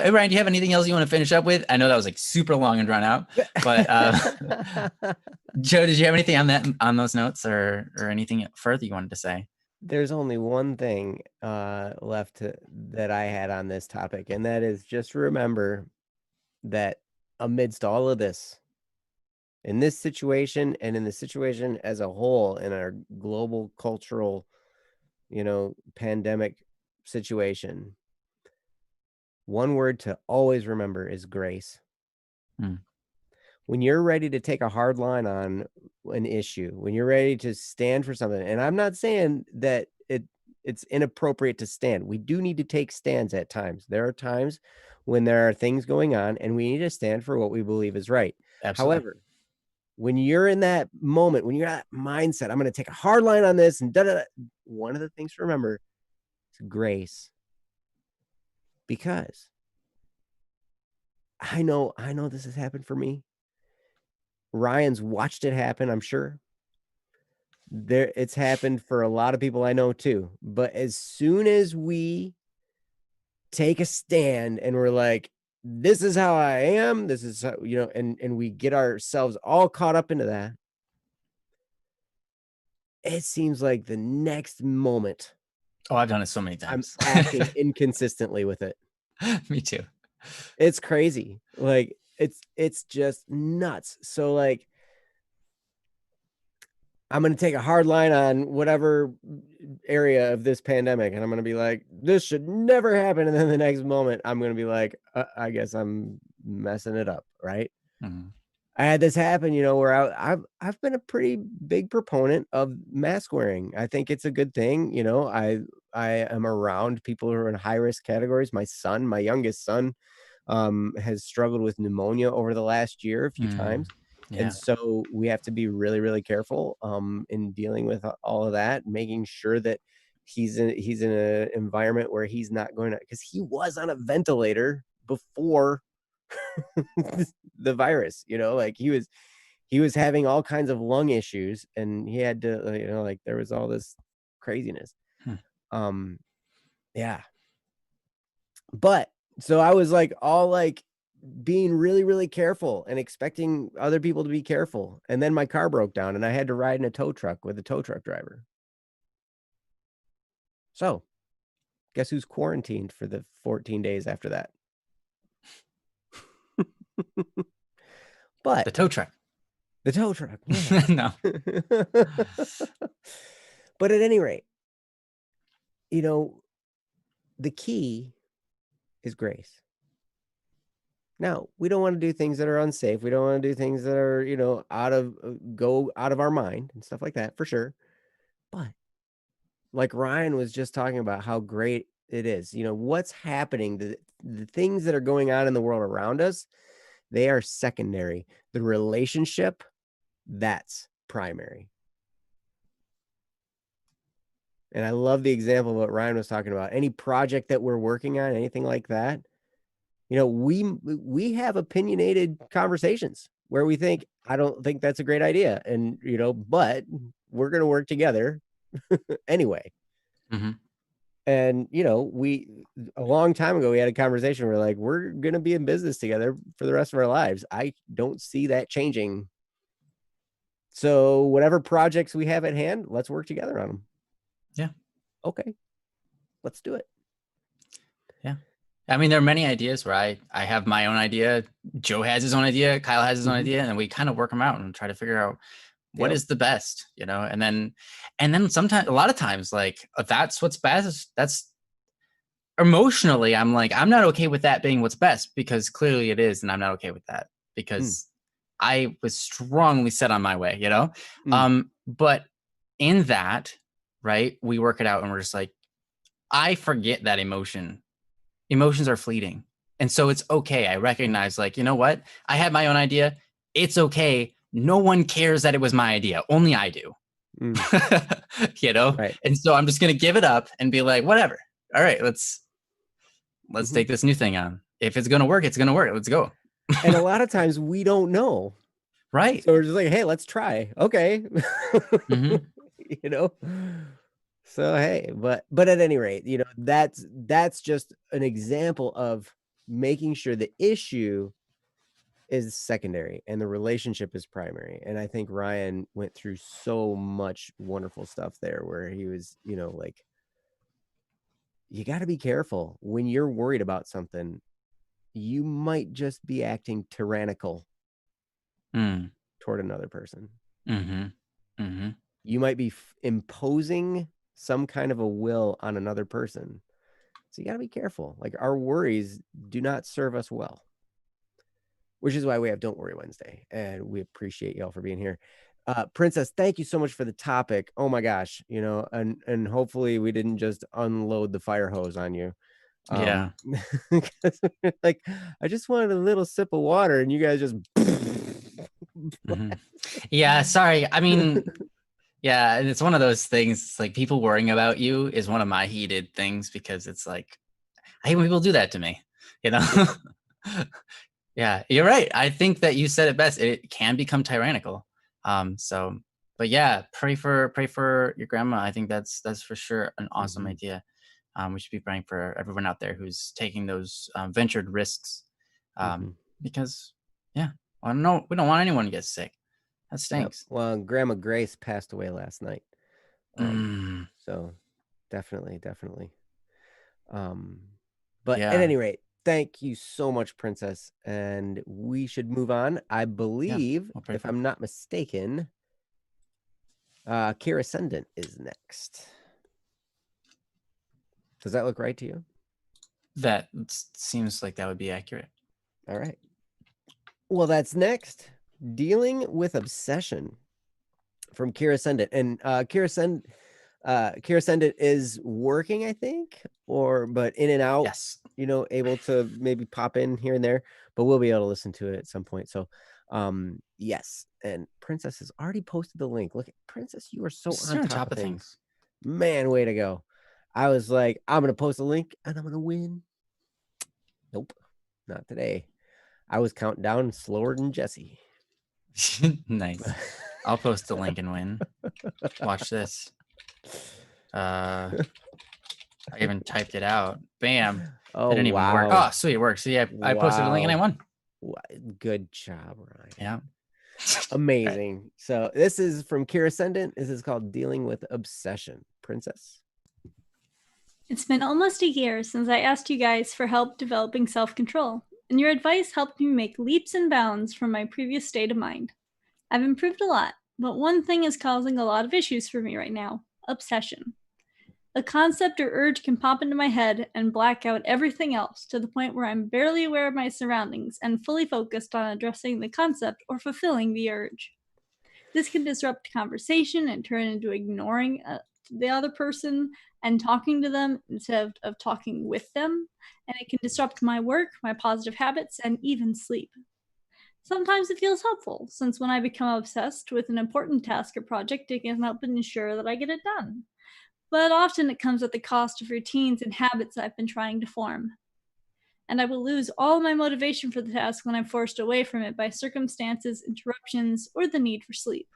Ryan, do you have anything else you want to finish up with? I know that was super long and drawn out, but Joe, did you have anything on those notes or anything further you wanted to say?
There's only one thing left that I had on this topic, and that is just remember that amidst all of this, in this situation and in the situation as a whole, in our global cultural, pandemic situation, one word to always remember is grace. When you're ready to take a hard line on an issue, when you're ready to stand for something, and I'm not saying that it's inappropriate to stand. We do need to take stands at times. There are times when there are things going on and we need to stand for what we believe is right.
Absolutely.
However, when you're in that moment, when you're at that mindset, I'm going to take a hard line on this and one of the things to remember is grace. Because I know this has happened for me. Ryan's watched it happen, I'm sure. It's happened for a lot of people I know too. But as soon as we take a stand and we're like, this is how I am, this is how, and we get ourselves all caught up into that, it seems like the next moment
Oh, I've done it so many
I'm
times.
acting inconsistently with it.
Me too.
It's crazy. Like it's just nuts. So like I'm going to take a hard line on whatever area of this pandemic, and I'm going to be like, this should never happen. And then the next moment I'm going to be like, I guess I'm messing it up. Right.
Mhm.
I had this happen, where I've been a pretty big proponent of mask wearing. I think it's a good thing. I am around people who are in high risk categories. My youngest son, has struggled with pneumonia over the last year a few times. And
Yeah.
so we have to be really, really careful in dealing with all of that, making sure that he's in an environment where he's not going to, because he was on a ventilator before the virus, like he was having all kinds of lung issues, and he had to, like there was all this craziness.
Hmm.
Yeah. But so I was like all like being really, really careful and expecting other people to be careful. And then my car broke down and I had to ride in a tow truck with a tow truck driver. So guess who's quarantined for the 14 days after that? But
The tow truck.
the tow truck. Yeah.
No.
But at any rate, the key is grace. Now, we don't want to do things that are unsafe. We don't want to do things that are, go out of our mind and stuff like that, for sure. But like Ryan was just talking about how great it is, what's happening, the things that are going on in the world around us, they are secondary. The relationship, that's primary. And I love the example of what Ryan was talking about. Any project that we're working on, anything like that, we have opinionated conversations where we think, I don't think that's a great idea. And, but we're going to work together anyway.
Mm-hmm.
And, we, a long time ago, we had a conversation where like, we're going to be in business together for the rest of our lives. I don't see that changing. So whatever projects we have at hand, let's work together on them.
Yeah.
Okay. Let's do it.
Yeah. I mean, there are many ideas where I have my own idea. Joe has his own idea. Kyle has his own idea. And we kind of work them out and try to figure out what is the best, and then sometimes, a lot of times, like, if that's what's best, that's emotionally, I'm like, I'm not okay with that being what's best, because clearly it is. And I'm not okay with that because I was strongly set on my way, but in that, right, we work it out and we're just like, I forget that emotions are fleeting. And so it's okay. I recognize, like, you know what? I had my own idea. It's okay. No one cares that it was my idea. Only I do.
Right.
And so I'm just going to give it up and be like, whatever. All right, let's take this new thing on. If it's going to work, it's going to work. Let's go.
And a lot of times we don't know.
Right.
So we're just like, hey, let's try. Okay. So, hey, but at any rate, that's just an example of making sure the issue is secondary and the relationship is primary. And I think Ryan went through so much wonderful stuff there where he was, like, you got to be careful when you're worried about something. You might just be acting tyrannical toward another person. You might be imposing some kind of a will on another person. So you got to be careful. Like, our worries do not serve us well, which is why we have Don't Worry Wednesday. And we appreciate y'all for being here. Princess, thank you so much for the topic. Oh my gosh, and hopefully we didn't just unload the fire hose on you.
Yeah.
Like, I just wanted a little sip of water and you guys just
Yeah, sorry. I mean, yeah, and it's one of those things. It's like, people worrying about you is one of my heated things, because it's like, I hate when people do that to me, Yeah, you're right. I think that you said it best. It can become tyrannical. So but yeah, pray for your grandma. I think that's for sure an awesome idea. We should be praying for everyone out there who's taking those ventured risks, because yeah, I don't know, we don't want anyone to get sick. That stinks.
Well, Grandma Grace passed away last night.
Mm.
So definitely. But
Yeah.
at any rate, thank you so much, Princess. And we should move on. I believe,
I'll pray
if
for
I'm not mistaken, Kira Ascendant is next. Does that look right to you?
that. Seems like that would be accurate.
All right. Well, that's next. Dealing with obsession from Kira Ascendant. And Kira Ascendant is working, I think, but in and out.
Yes.
Able to maybe pop in here and there, but we'll be able to listen to it at some point. So, yes. And Princess has already posted the link. Look at Princess, you are so on top of things. Man, way to go. I was like, I'm going to post a link and I'm going to win. Nope, not today. I was counting down slower than Jesse.
Nice. I'll post the link and win. Watch this. I even typed it out. Bam.
Oh,
it didn't even work. Oh, sweet, it works. So yeah, I posted a link and I won.
Good job, Ryan.
Yeah.
Amazing. Right. So this is from Kira Ascendant. This is called Dealing with Obsession. Princess.
It's been almost a year since I asked you guys for help developing self-control, and your advice helped me make leaps and bounds from my previous state of mind. I've improved a lot, but one thing is causing a lot of issues for me right now: obsession. A concept or urge can pop into my head and black out everything else to the point where I'm barely aware of my surroundings and fully focused on addressing the concept or fulfilling the urge. This can disrupt conversation and turn into ignoring the other person and talking to them instead of talking with them, and it can disrupt my work, my positive habits, and even sleep. Sometimes it feels helpful, since when I become obsessed with an important task or project, it can help ensure that I get it done. But often it comes at the cost of routines and habits I've been trying to form. And I will lose all my motivation for the task when I'm forced away from it by circumstances, interruptions, or the need for sleep.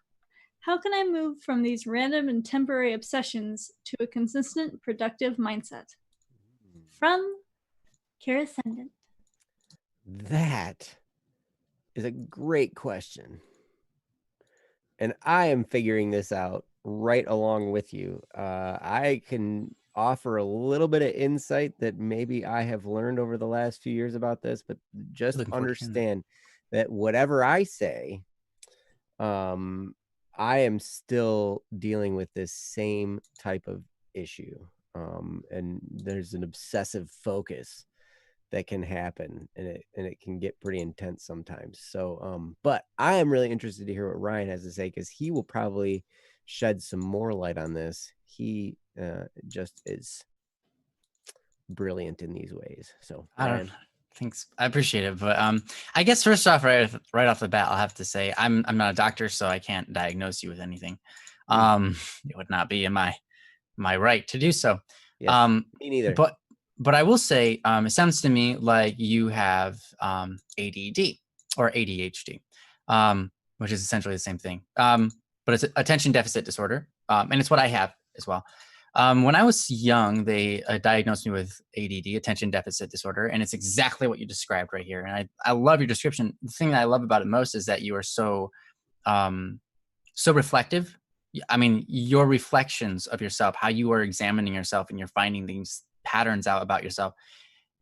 How can I move from these random and temporary obsessions to a consistent, productive mindset? From Kira Ascendant.
That is a great question. And I am figuring this out right along with you. I can offer a little bit of insight that maybe I have learned over the last few years about this, but just understand that whatever I say, I am still dealing with this same type of issue. And there's an obsessive focus that can happen, and it can get pretty intense sometimes. So, but I am really interested to hear what Ryan has to say, because he will probably shed some more light on this. He just is brilliant in these ways. So, Ryan.
Thanks. I appreciate it. But I guess first off, right off the bat, I'll have to say I'm not a doctor, so I can't diagnose you with anything. It would not be in my right to do so.
Yes, me neither.
But I will say, it sounds to me like you have ADD or ADHD, which is essentially the same thing. But it's attention deficit disorder, and it's what I have as well. When I was young, they diagnosed me with ADD, attention deficit disorder, and it's exactly what you described right here. And I love your description. The thing that I love about it most is that you are so reflective. I mean, your reflections of yourself, how you are examining yourself and you're finding these patterns out about yourself,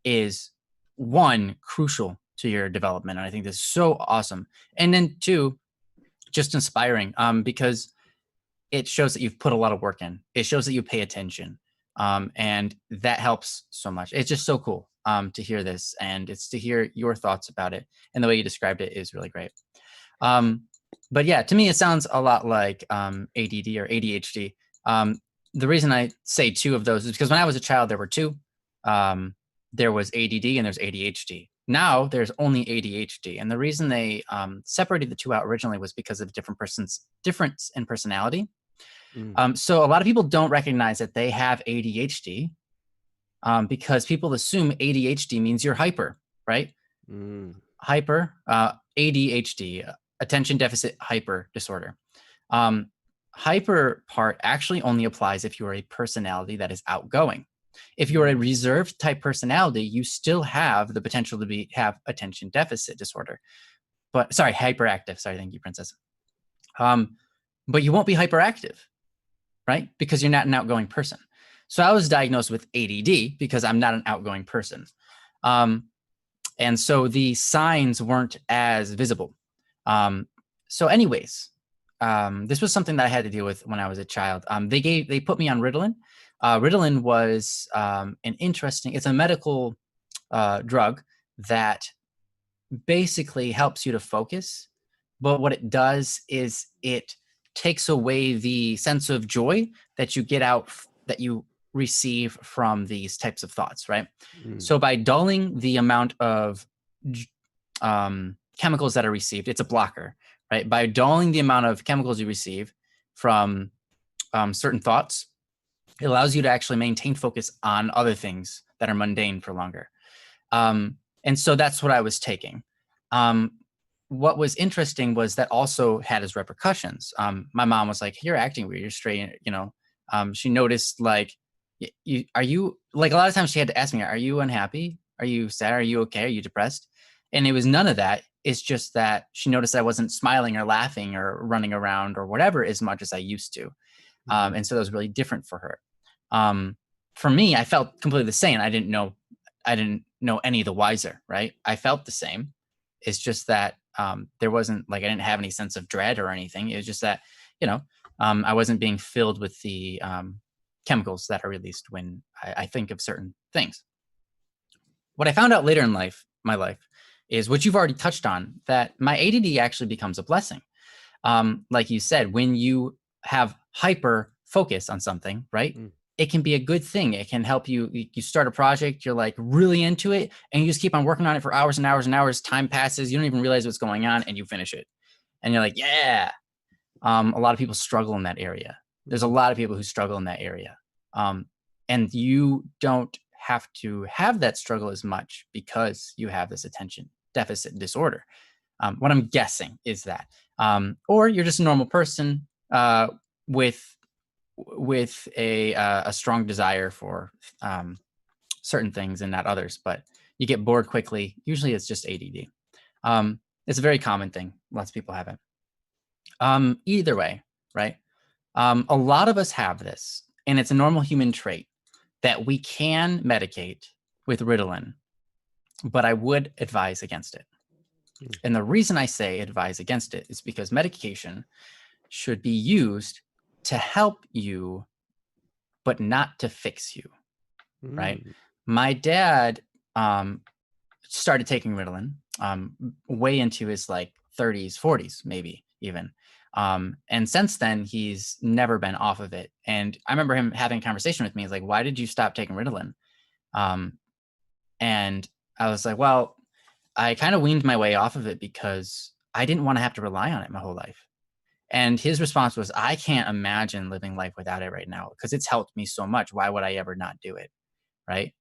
is one, crucial to your development. And I think this is so awesome. And then two, just inspiring, because it shows that you've put a lot of work in. It shows that you pay attention. And that helps so much. It's just so cool to hear this, and it's to hear your thoughts about it. And the way you described it is really great. But yeah, to me, it sounds a lot like ADD or ADHD. The reason I say two of those is because when I was a child, there were two. There was ADD and there's ADHD. Now there's only ADHD. And the reason they separated the two out originally was because of difference in personality. So a lot of people don't recognize that they have ADHD because people assume ADHD means you're hyper, right? Hyper, ADHD, attention deficit hyper disorder. hyper part actually only applies if you're a personality that is outgoing. If you're a reserved type personality, you still have the potential to have attention deficit disorder. But sorry, hyperactive. Sorry, thank you, Princess. But you won't be hyperactive, right? Because you're not an outgoing person. So I was diagnosed with ADD because I'm not an outgoing person. And so the signs weren't as visible. So anyways, this was something that I had to deal with when I was a child. They put me on Ritalin. Ritalin was it's a medical drug that basically helps you to focus. But what it does is it takes away the sense of joy that you get out, that you receive from these types of thoughts, right? So by dulling the amount of chemicals that are received, it's a blocker, right? By dulling the amount of chemicals you receive from certain thoughts, it allows you to actually maintain focus on other things that are mundane for longer. And so that's what I was taking. What was interesting was that also had its repercussions. My mom was like, "You're acting weird. You're straight." She noticed like, "Are you like?" A lot of times she had to ask me, "Are you unhappy? Are you sad? Are you okay? Are you depressed?" And it was none of that. It's just that she noticed I wasn't smiling or laughing or running around or whatever as much as I used to. And so that was really different for her. For me, I felt completely the same. I didn't know any the wiser, right? I felt the same. It's just that there wasn't like, I didn't have any sense of dread or anything. It was just that, I wasn't being filled with the chemicals that are released when I think of certain things. What I found out later in my life, is what you've already touched on, that my ADD actually becomes a blessing. Like you said, when you have hyper focus on something, right? It can be a good thing. It can help you. You start a project, you're like really into it, and you just keep on working on it for hours and hours and hours. Time passes, you don't even realize what's going on, and you finish it. And you're like, yeah. A lot of people struggle in that area. There's a lot of people who struggle in that area. And you don't have to have that struggle as much because you have this attention deficit disorder. What I'm guessing is that. Or you're just a normal person with a strong desire for certain things and not others, but you get bored quickly. Usually it's just ADD. It's a very common thing. Lots of people have it. Either way, right? A lot of us have this, and it's a normal human trait that we can medicate with Ritalin, but I would advise against it. And the reason I say advise against it is because medication should be used to help you, but not to fix you, right? My dad started taking Ritalin way into his like 30s, 40s, maybe even. And since then, he's never been off of it. And I remember him having a conversation with me. He's like, "Why did you stop taking Ritalin?" And I was like, well, I kind of weaned my way off of it because I didn't want to have to rely on it my whole life. And his response was, "I can't imagine living life without it right now because it's helped me so much. Why would I ever not do it?" Right.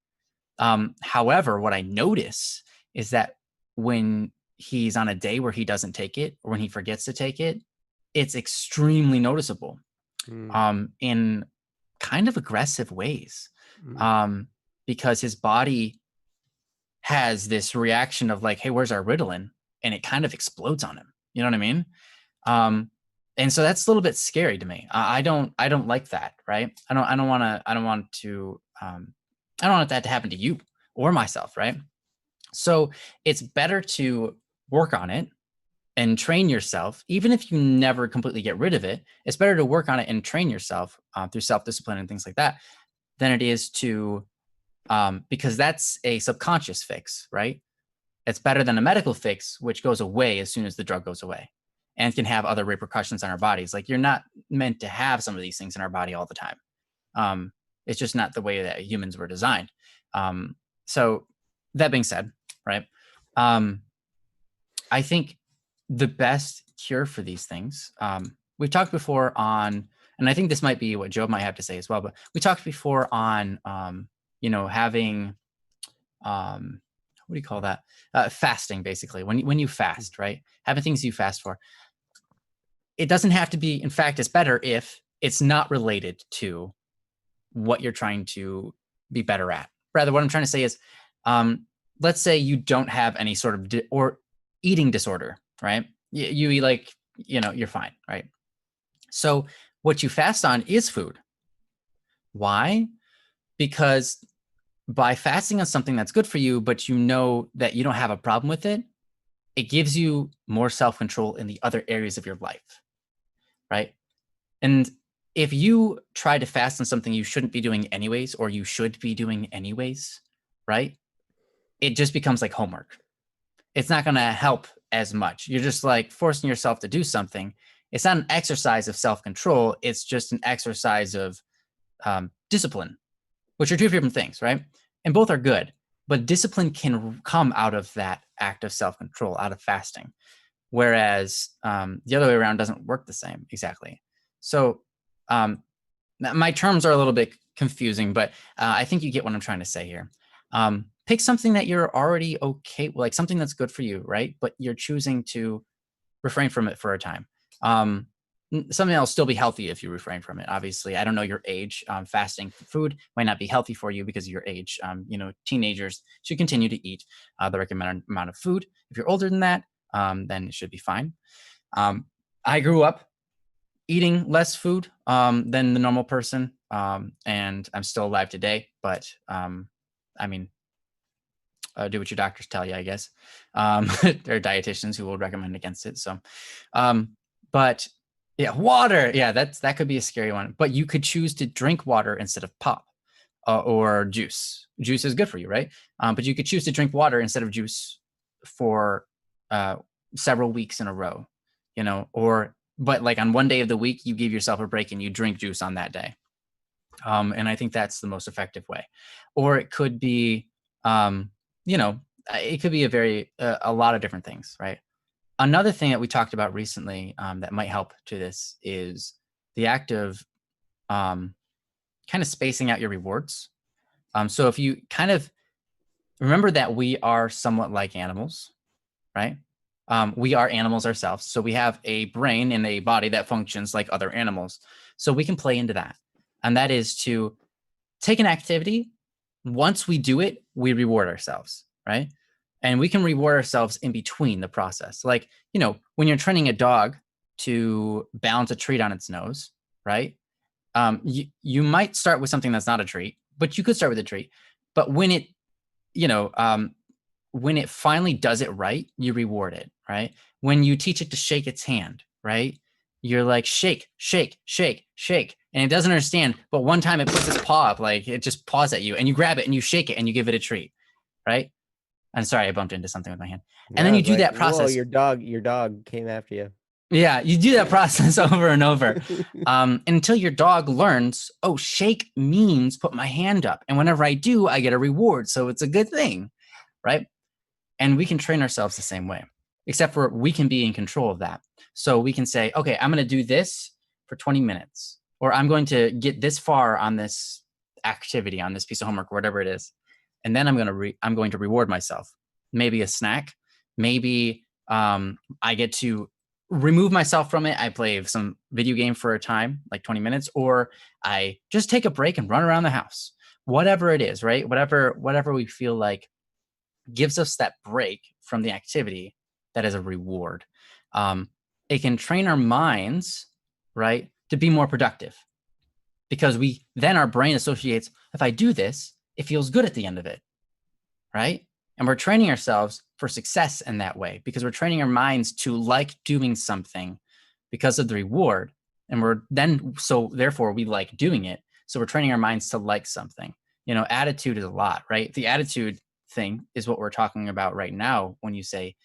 However, what I notice is that when he's on a day where he doesn't take it or when he forgets to take it, it's extremely noticeable in kind of aggressive ways because his body has this reaction of like, "Hey, where's our Ritalin?" And it kind of explodes on him. You know what I mean? And so that's a little bit scary to me. I don't like that. Right. I don't want that to happen to you or myself. Right. So it's better to work on it and train yourself. Even if you never completely get rid of it, it's better to work on it and train yourself through self-discipline and things like that than it is to, because that's a subconscious fix, right? It's better than a medical fix, which goes away as soon as the drug goes away and can have other repercussions on our bodies. Like, you're not meant to have some of these things in our body all the time. It's just not the way that humans were designed. So that being said, right? I think the best cure for these things, we've talked before on, and I think this might be what Joe might have to say as well, but we talked before on, having, what do you call that? Fasting, basically, when you fast, right? Having things you fast for. it doesn't have to be. In fact, it's better if it's not related to what you're trying to be better at. Rather, what I'm trying to say is, let's say you don't have any sort of or eating disorder, right? You eat like, you're fine, right? So what you fast on is food. Why? Because by fasting on something that's good for you, but you know that you don't have a problem with it, it gives you more self-control in the other areas of your life, right? And if you try to fast on something you shouldn't be doing anyways, or you should be doing anyways, right? It just becomes like homework. It's not going to help as much. You're just like forcing yourself to do something. It's not an exercise of self-control. It's just an exercise of discipline, which are two different things, right? And both are good, but discipline can come out of that act of self-control, out of fasting. Whereas the other way around doesn't work the same exactly. So my terms are a little bit confusing, but I think you get what I'm trying to say here. Pick something that you're already okay, like something that's good for you, right? But you're choosing to refrain from it for a time. Something that'll still be healthy if you refrain from it. Obviously, I don't know your age. Fasting food might not be healthy for you because of your age. Teenagers should continue to eat the recommended amount of food. If you're older than that, then it should be fine. I grew up eating less food than the normal person, and I'm still alive today. But do what your doctors tell you, I guess. There are dietitians who will recommend against it. So, but yeah, water. Yeah, that could be a scary one. But you could choose to drink water instead of pop or juice. Juice is good for you, right? But you could choose to drink water instead of juice for several weeks in a row, but like on one day of the week, you give yourself a break and you drink juice on that day. And I think that's the most effective way. Or it could be, it could be a lot of different things, right? Another thing that we talked about recently that might help to this is the act of kind of spacing out your rewards. So if you kind of remember that we are somewhat like animals, right? We are animals ourselves. So we have a brain and a body that functions like other animals. So we can play into that. And that is to take an activity. Once we do it, we reward ourselves, right? And we can reward ourselves in between the process. Like, when you're training a dog to balance a treat on its nose, right? You might start with something that's not a treat, but you could start with a treat. But when it, when it finally does it right, you reward it, right? When you teach it to shake its hand, right? You're like, shake, shake, shake, shake. And it doesn't understand, but one time it puts its paw up, like it just paws at you and you grab it and you shake it and you give it a treat, right? I'm sorry, I bumped into something with my hand. And then you do that process.
Whoa, your dog came after you.
Yeah, you do that process over and over until your dog learns, oh, shake means put my hand up. And whenever I do, I get a reward. So it's a good thing, right? And we can train ourselves the same way, except for we can be in control of that. So we can say, okay, I'm going to do this for 20 minutes, or I'm going to get this far on this activity, on this piece of homework, or whatever it is. And then I'm going to reward myself. Maybe a snack. Maybe I get to remove myself from it. I play some video game for a time, like 20 minutes, or I just take a break and run around the house. Whatever it is, right? Whatever we feel like gives us that break from the activity that is a reward. It can train our minds, right, to be more productive, because then our brain associates, if I do this, it feels good at the end of it, right? And we're training ourselves for success in that way, because we're training our minds to like doing something because of the reward. And so therefore we like doing it. So we're training our minds to like something. Attitude is a lot, right? The attitude thing is what we're talking about right now. When you say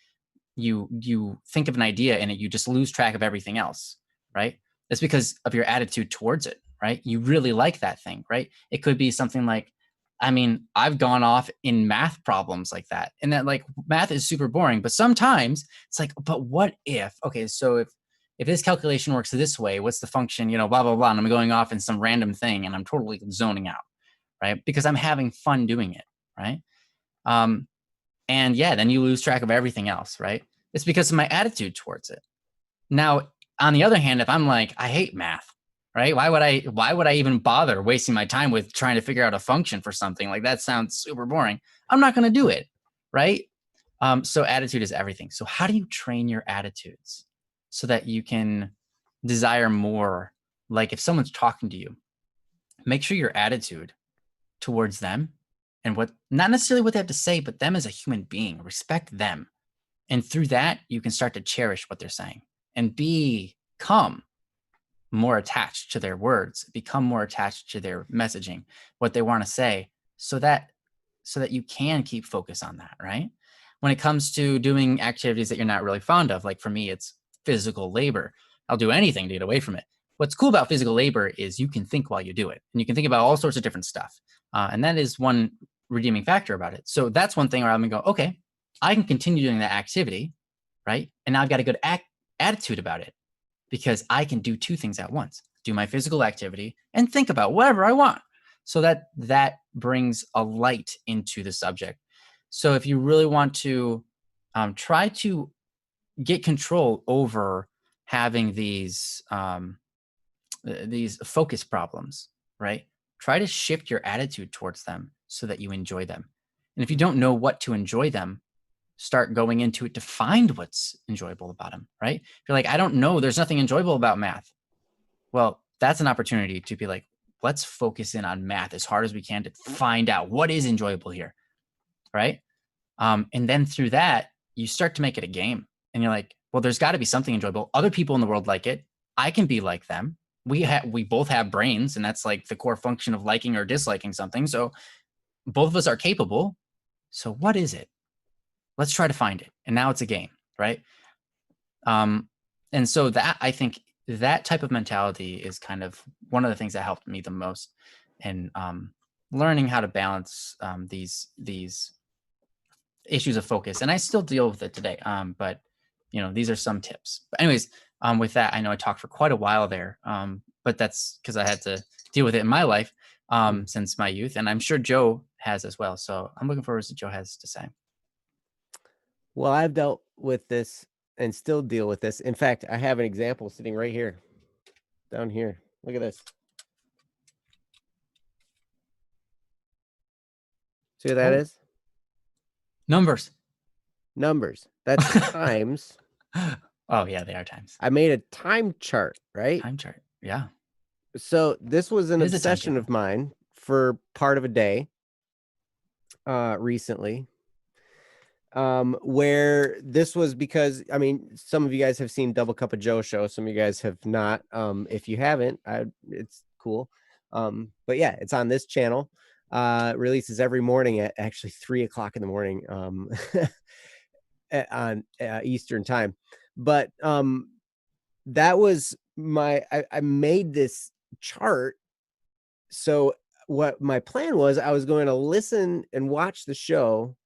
you think of an idea and you just lose track of everything else, right? That's because of your attitude towards it, right? You really like that thing, right? It could be something like, I've gone off in math problems like that, and that like math is super boring, but sometimes it's like, but what if, okay, so if this calculation works this way, what's the function, blah, blah, blah. And I'm going off in some random thing and I'm totally zoning out, right? Because I'm having fun doing it, right? And yeah, then you lose track of everything else, right? It's because of my attitude towards it. Now, on the other hand, if I'm like, I hate math, right? Why would I even bother wasting my time with trying to figure out a function for something? Like that sounds super boring. I'm not going to do it, right? So attitude is everything. So how do you train your attitudes so that you can desire more? Like if someone's talking to you, make sure your attitude towards them and what, not necessarily what they have to say, but them as a human being, respect them. And through that, you can start to cherish what they're saying and become more attached to their words, become more attached to their messaging, what they want to say, so that you can keep focus on that, right? When it comes to doing activities that you're not really fond of, like for me, it's physical labor. I'll do anything to get away from it. What's cool about physical labor is you can think while you do it, and you can think about all sorts of different stuff. And that is one redeeming factor about it. So that's one thing where I'm gonna go, okay, I can continue doing that activity, right? And now I've got a good attitude about it because I can do two things at once: do my physical activity and think about whatever I want. So that brings a light into the subject. So if you really want to try to get control over having these focus problems, right? Try to shift your attitude towards them so that you enjoy them. And if you don't know what to enjoy them, start going into it to find what's enjoyable about them, right? If you're like, I don't know, there's nothing enjoyable about math. Well, that's an opportunity to be like, let's focus in on math as hard as we can to find out what is enjoyable here, right? And then through that, you start to make it a game. And you're like, well, there's got to be something enjoyable. Other people in the world like it. I can be like them. We both have brains, and that's like the core function of liking or disliking something. So both of us are capable. So what is it? Let's try to find it. And now it's a game, right? And so that, I think that type of mentality is kind of one of the things that helped me the most in learning how to balance these issues of focus. And I still deal with it today. But these are some tips. But anyways, with that, I know I talked for quite a while there, but that's because I had to deal with it in my life since my youth, and I'm sure Joe has as well. So I'm looking forward to what Joe has to say.
Well, I've dealt with this and still deal with this. In fact, I have an example sitting right here, down here. Look at this. See what that is?
Numbers.
That's times.
Oh yeah, they are times.
I made a time chart, right?
Time chart. Yeah.
So this was an obsession of mine for part of a day recently. Where this was because, I mean, some of you guys have seen Double Cup of Joe show. Some of you guys have not. If you haven't, it's cool. But yeah, it's on this channel. Releases every morning at actually 3 o'clock in the morning on Eastern time. But that was I made this chart. So what my plan was, I was going to listen and watch the show,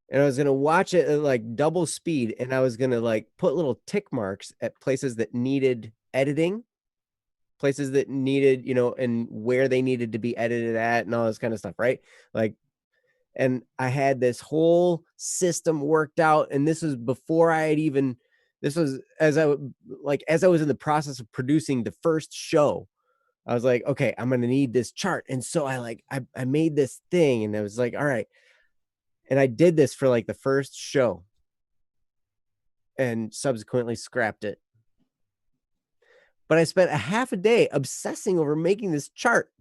and I was going to watch it at like double speed, and I was going to like put little tick marks at places that needed editing, places that needed, and where they needed to be edited at and all this kind of stuff, right? Like, and I had this whole system worked out, and this was before I had even, this was as I was in the process of producing the first show. I was like, okay, I'm going to need this chart. And so I made this thing, and I was like, all right. And I did this for like the first show and subsequently scrapped it. But I spent a half a day obsessing over making this chart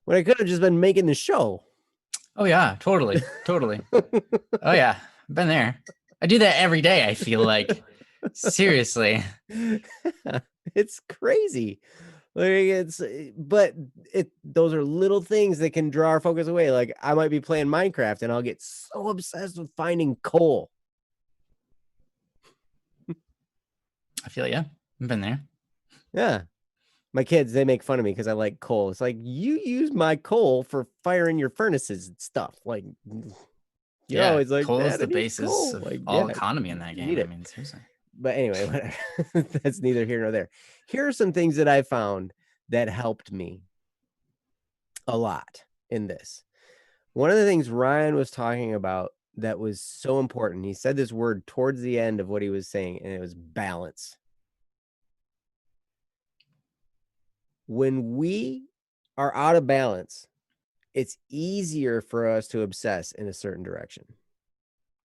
when I could have just been making the show.
Oh yeah, totally. Oh yeah, I've been there. I do that every day, I feel like. Seriously.
It's crazy. Like those are little things that can draw our focus away. Like I might be playing Minecraft and I'll get so obsessed with finding coal.
I feel yeah. I've been there.
Yeah. My kids, they make fun of me because I like coal. It's like, you use my coal for firing your furnaces and stuff. Like, you're always like,
coal is the basis of all economy in that game. I mean, seriously.
But anyway, whatever. That's neither here nor there. Here are some things that I found that helped me a lot in this. One of the things Ryan was talking about that was so important. He said this word towards the end of what he was saying, and it was balance. When we are out of balance, it's easier for us to obsess in a certain direction.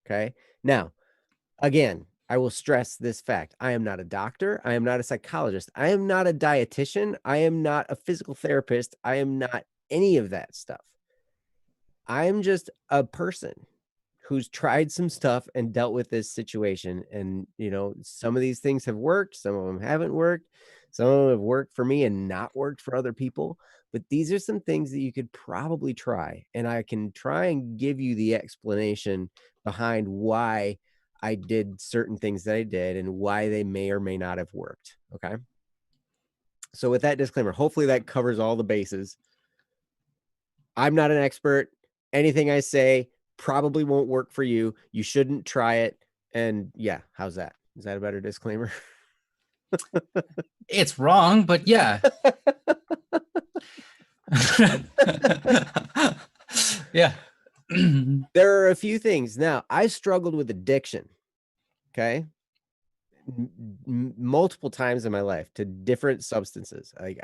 Okay. Now, again, I will stress this fact. I am not a doctor. I am not a psychologist. I am not a dietitian. I am not a physical therapist. I am not any of that stuff. I am just a person who's tried some stuff and dealt with this situation. And, some of these things have worked. Some of them haven't worked. Some of them have worked for me and not worked for other people. But these are some things that you could probably try. And I can try and give you the explanation behind why I did certain things that I did and why they may or may not have worked. Okay. So with that disclaimer, hopefully that covers all the bases. I'm not an expert. Anything I say probably won't work for you. You shouldn't try it. And yeah, how's that? Is that a better disclaimer?
It's wrong, but yeah. Yeah.
There are a few things. Now, I struggled with addiction. Okay. Multiple times in my life to different substances. Like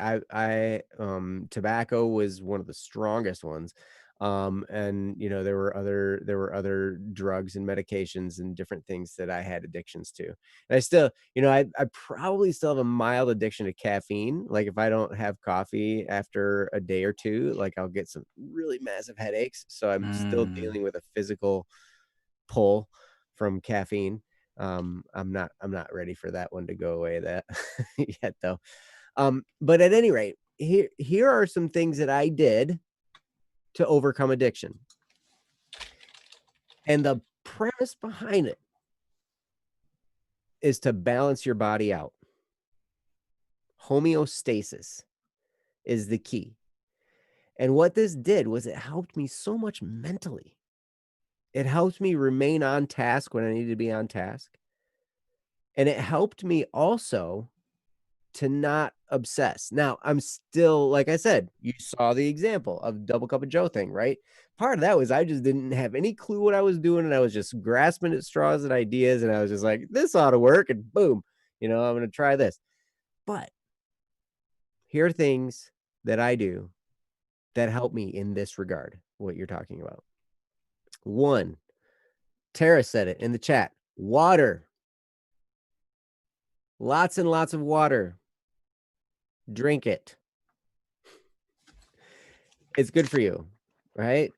tobacco was one of the strongest ones. And there were other drugs and medications and different things that I had addictions to. And I still, I probably still have a mild addiction to caffeine. Like if I don't have coffee after a day or two, like I'll get some really massive headaches. So I'm still dealing with a physical pull from caffeine. I'm not ready for that one to go away that yet though. But at any rate, here are some things that I did to overcome addiction. And the premise behind it is to balance your body out. Homeostasis is the key. And what this did was it helped me so much mentally. It helped me remain on task when I needed to be on task. And it helped me also to not obsess. Now, I'm still, like I said, you saw the example of double cup of Joe thing, right? Part of that was I just didn't have any clue what I was doing. And I was just grasping at straws and ideas. And I was just like, this ought to work. And boom, I'm going to try this. But here are things that I do that help me in this regard, what you're talking about. One, Tara said it in the chat, water. Lots and lots of water. Drink it. It's good for you, right?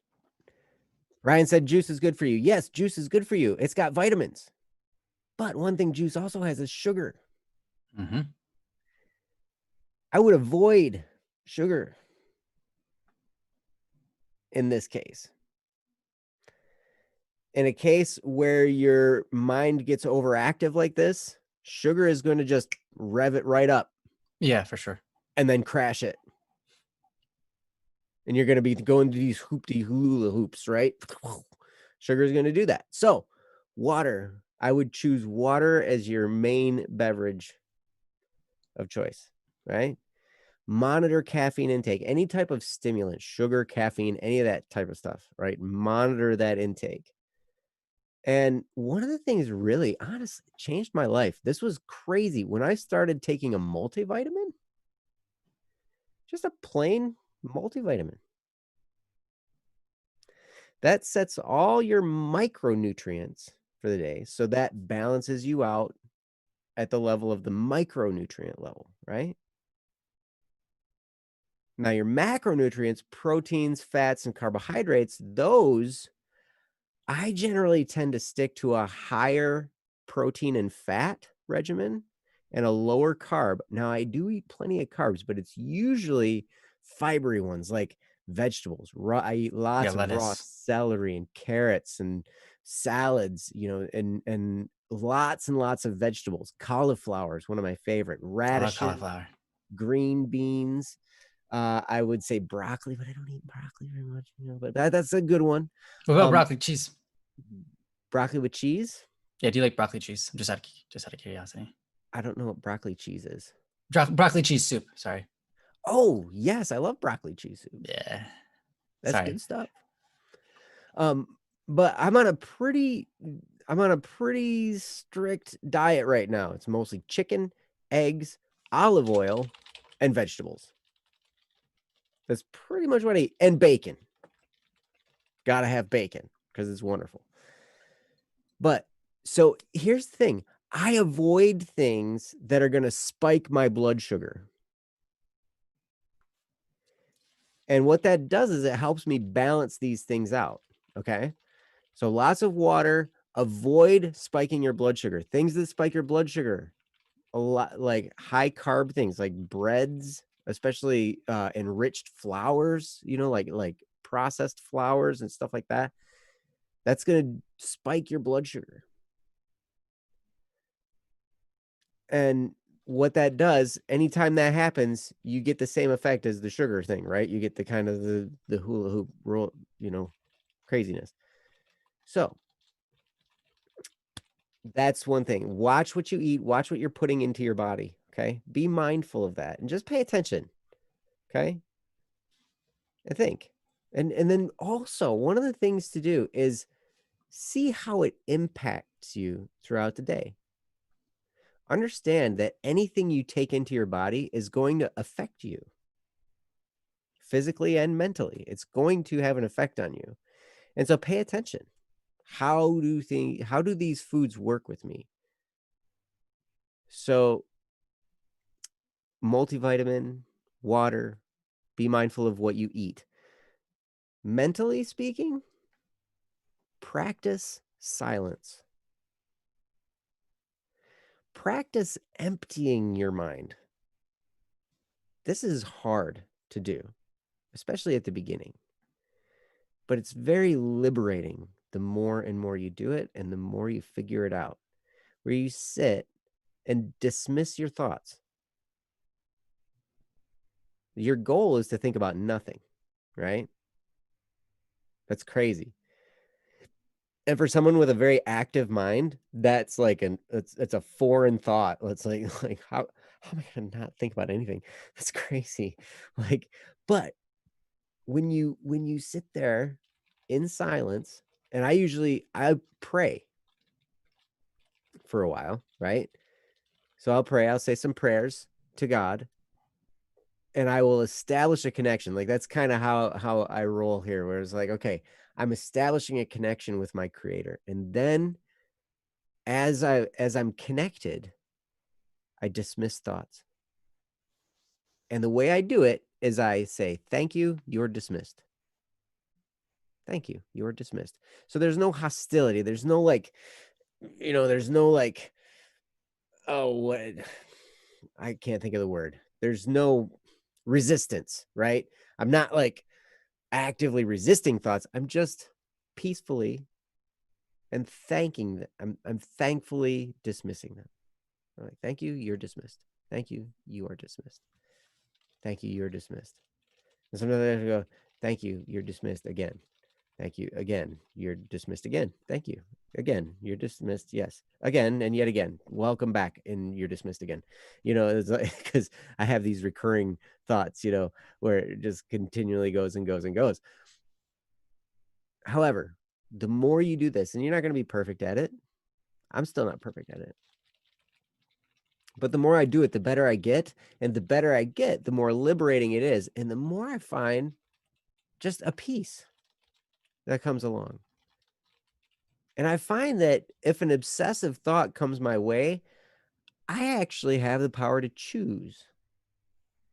Ryan said juice is good for you. Yes, juice is good for you. It's got vitamins. But one thing juice also has is sugar.
Mm-hmm.
I would avoid sugar in this case. In a case where your mind gets overactive like this, sugar is going to just rev it right up.
Yeah, for sure.
And then crash it. And you're going to be going to these hoopty hula hoops, right? Sugar is going to do that. So water, I would choose water as your main beverage of choice, right? Monitor caffeine intake, any type of stimulant, sugar, caffeine, any of that type of stuff, right? Monitor that intake. And one of the things really, honestly, changed my life. This was crazy. When I started taking a multivitamin, just a plain multivitamin, that sets all your micronutrients for the day. So that balances you out at the level of the micronutrient level, right? Now your macronutrients, proteins, fats, and carbohydrates, those I generally tend to stick to a higher protein and fat regimen and a lower carb. Now I do eat plenty of carbs, but it's usually fibery ones like vegetables. I eat lots of raw celery and carrots and salads, and lots and lots of vegetables. Cauliflower is one of my favorite. Radishes,
cauliflower,
green beans. I would say broccoli, but I don't eat broccoli very much, but that's a good one.
What about broccoli cheese?
Broccoli with cheese?
Yeah, do you like broccoli cheese? Just out of curiosity.
I don't know what broccoli cheese is.
Broccoli cheese soup, sorry.
Oh, yes, I love broccoli cheese soup.
Yeah.
That's good stuff. But I'm on a pretty strict diet right now. It's mostly chicken, eggs, olive oil, and vegetables. That's pretty much what I eat. And bacon. Gotta have bacon because it's wonderful. But so here's the thing. I avoid things that are going to spike my blood sugar. And what that does is it helps me balance these things out. Okay. So lots of water, avoid spiking your blood sugar. Things that spike your blood sugar, a lot like high carb things like breads, especially enriched flours, like processed flours and stuff like that. That's going to spike your blood sugar. And what that does, anytime that happens, you get the same effect as the sugar thing, right? You get the kind of the hula hoop roll, craziness. So that's one thing. Watch what you eat, watch what you're putting into your body. Okay. Be mindful of that and just pay attention. Okay. I think. And then also one of the things to do is see how it impacts you throughout the day. Understand that anything you take into your body is going to affect you physically and mentally. It's going to have an effect on you. And so pay attention. How do these foods work with me? So multivitamin, water, be mindful of what you eat. Mentally speaking, practice silence. Practice emptying your mind. This is hard to do, especially at the beginning. But it's very liberating the more and more you do it and the more you figure it out, where you sit and dismiss your thoughts. Your goal is to think about nothing, right? That's crazy. And for someone with a very active mind, that's like it's a foreign thought. It's like how am I gonna not think about anything? That's crazy. But when you sit there in silence, and I pray for a while, right? So I'll pray, I'll say some prayers to God, and I will establish a connection. Like that's kind of how I roll here, where it's like, okay, I'm establishing a connection with my creator. And then as I'm connected, I dismiss thoughts. And the way I do it is I say, thank you, you're dismissed. Thank you, you're dismissed. So there's no hostility. There's no there's no oh, what I can't think of the word. There's no resistance, right? I'm not actively resisting thoughts. I'm just peacefully and thanking them. I'm thankfully dismissing them. I'm like, thank you, you're dismissed. Thank you, you are dismissed. Thank you, you're dismissed. And sometimes I have to go, thank you, you're dismissed again. Thank you again, you're dismissed again. Thank you again, you're dismissed. Yes, again and yet again. Welcome back, and you're dismissed again. It's like because I have these recurring thoughts, where it just continually goes and goes and goes. However, the more you do this, and you're not going to be perfect at it. I'm still not perfect at it. But the more I do it, the better I get. And the better I get, the more liberating it is. And the more I find just a peace that comes along. And I find that if an obsessive thought comes my way, I actually have the power to choose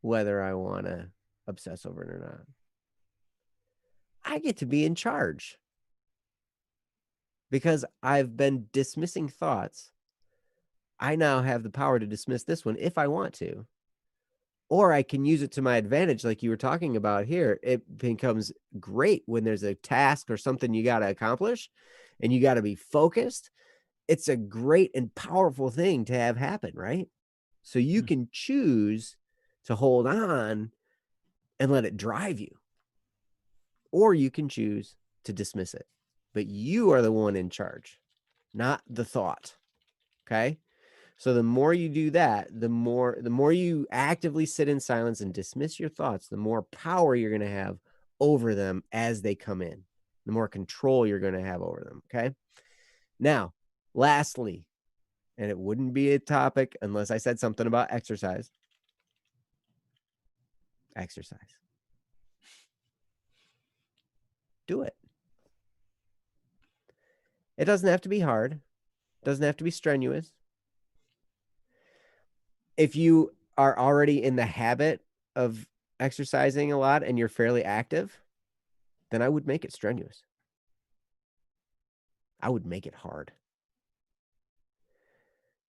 whether I want to obsess over it or not. I get to be in charge because I've been dismissing thoughts. I now have the power to dismiss this one if I want to. Or I can use it to my advantage, like you were talking about here. It becomes great when there's a task or something you got to accomplish and you got to be focused. It's a great and powerful thing to have happen, right? So you can choose to hold on and let it drive you. Or you can choose to dismiss it. But you are the one in charge, not the thought. Okay? So the more you do that, the more you actively sit in silence and dismiss your thoughts, the more power you're going to have over them as they come in. the more control you're going to have over them. Okay. Now, lastly, and it wouldn't be a topic unless I said something about exercise. Exercise. Do it. It doesn't have to be hard. It doesn't have to be strenuous. If you are already in the habit of exercising a lot and you're fairly active, then I would make it strenuous. I would make it hard.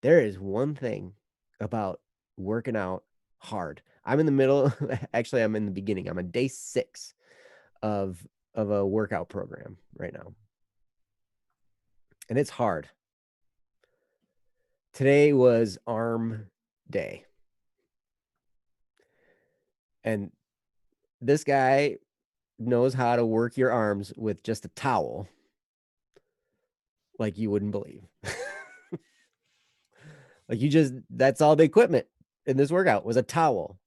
There is one thing about working out hard. I'm in the middle. Actually, I'm in the beginning. I'm on day 6 of a workout program right now. And it's hard. Today was arm day. And this guy knows how to work your arms with just a towel like you wouldn't believe. Like that's all the equipment in this workout was a towel.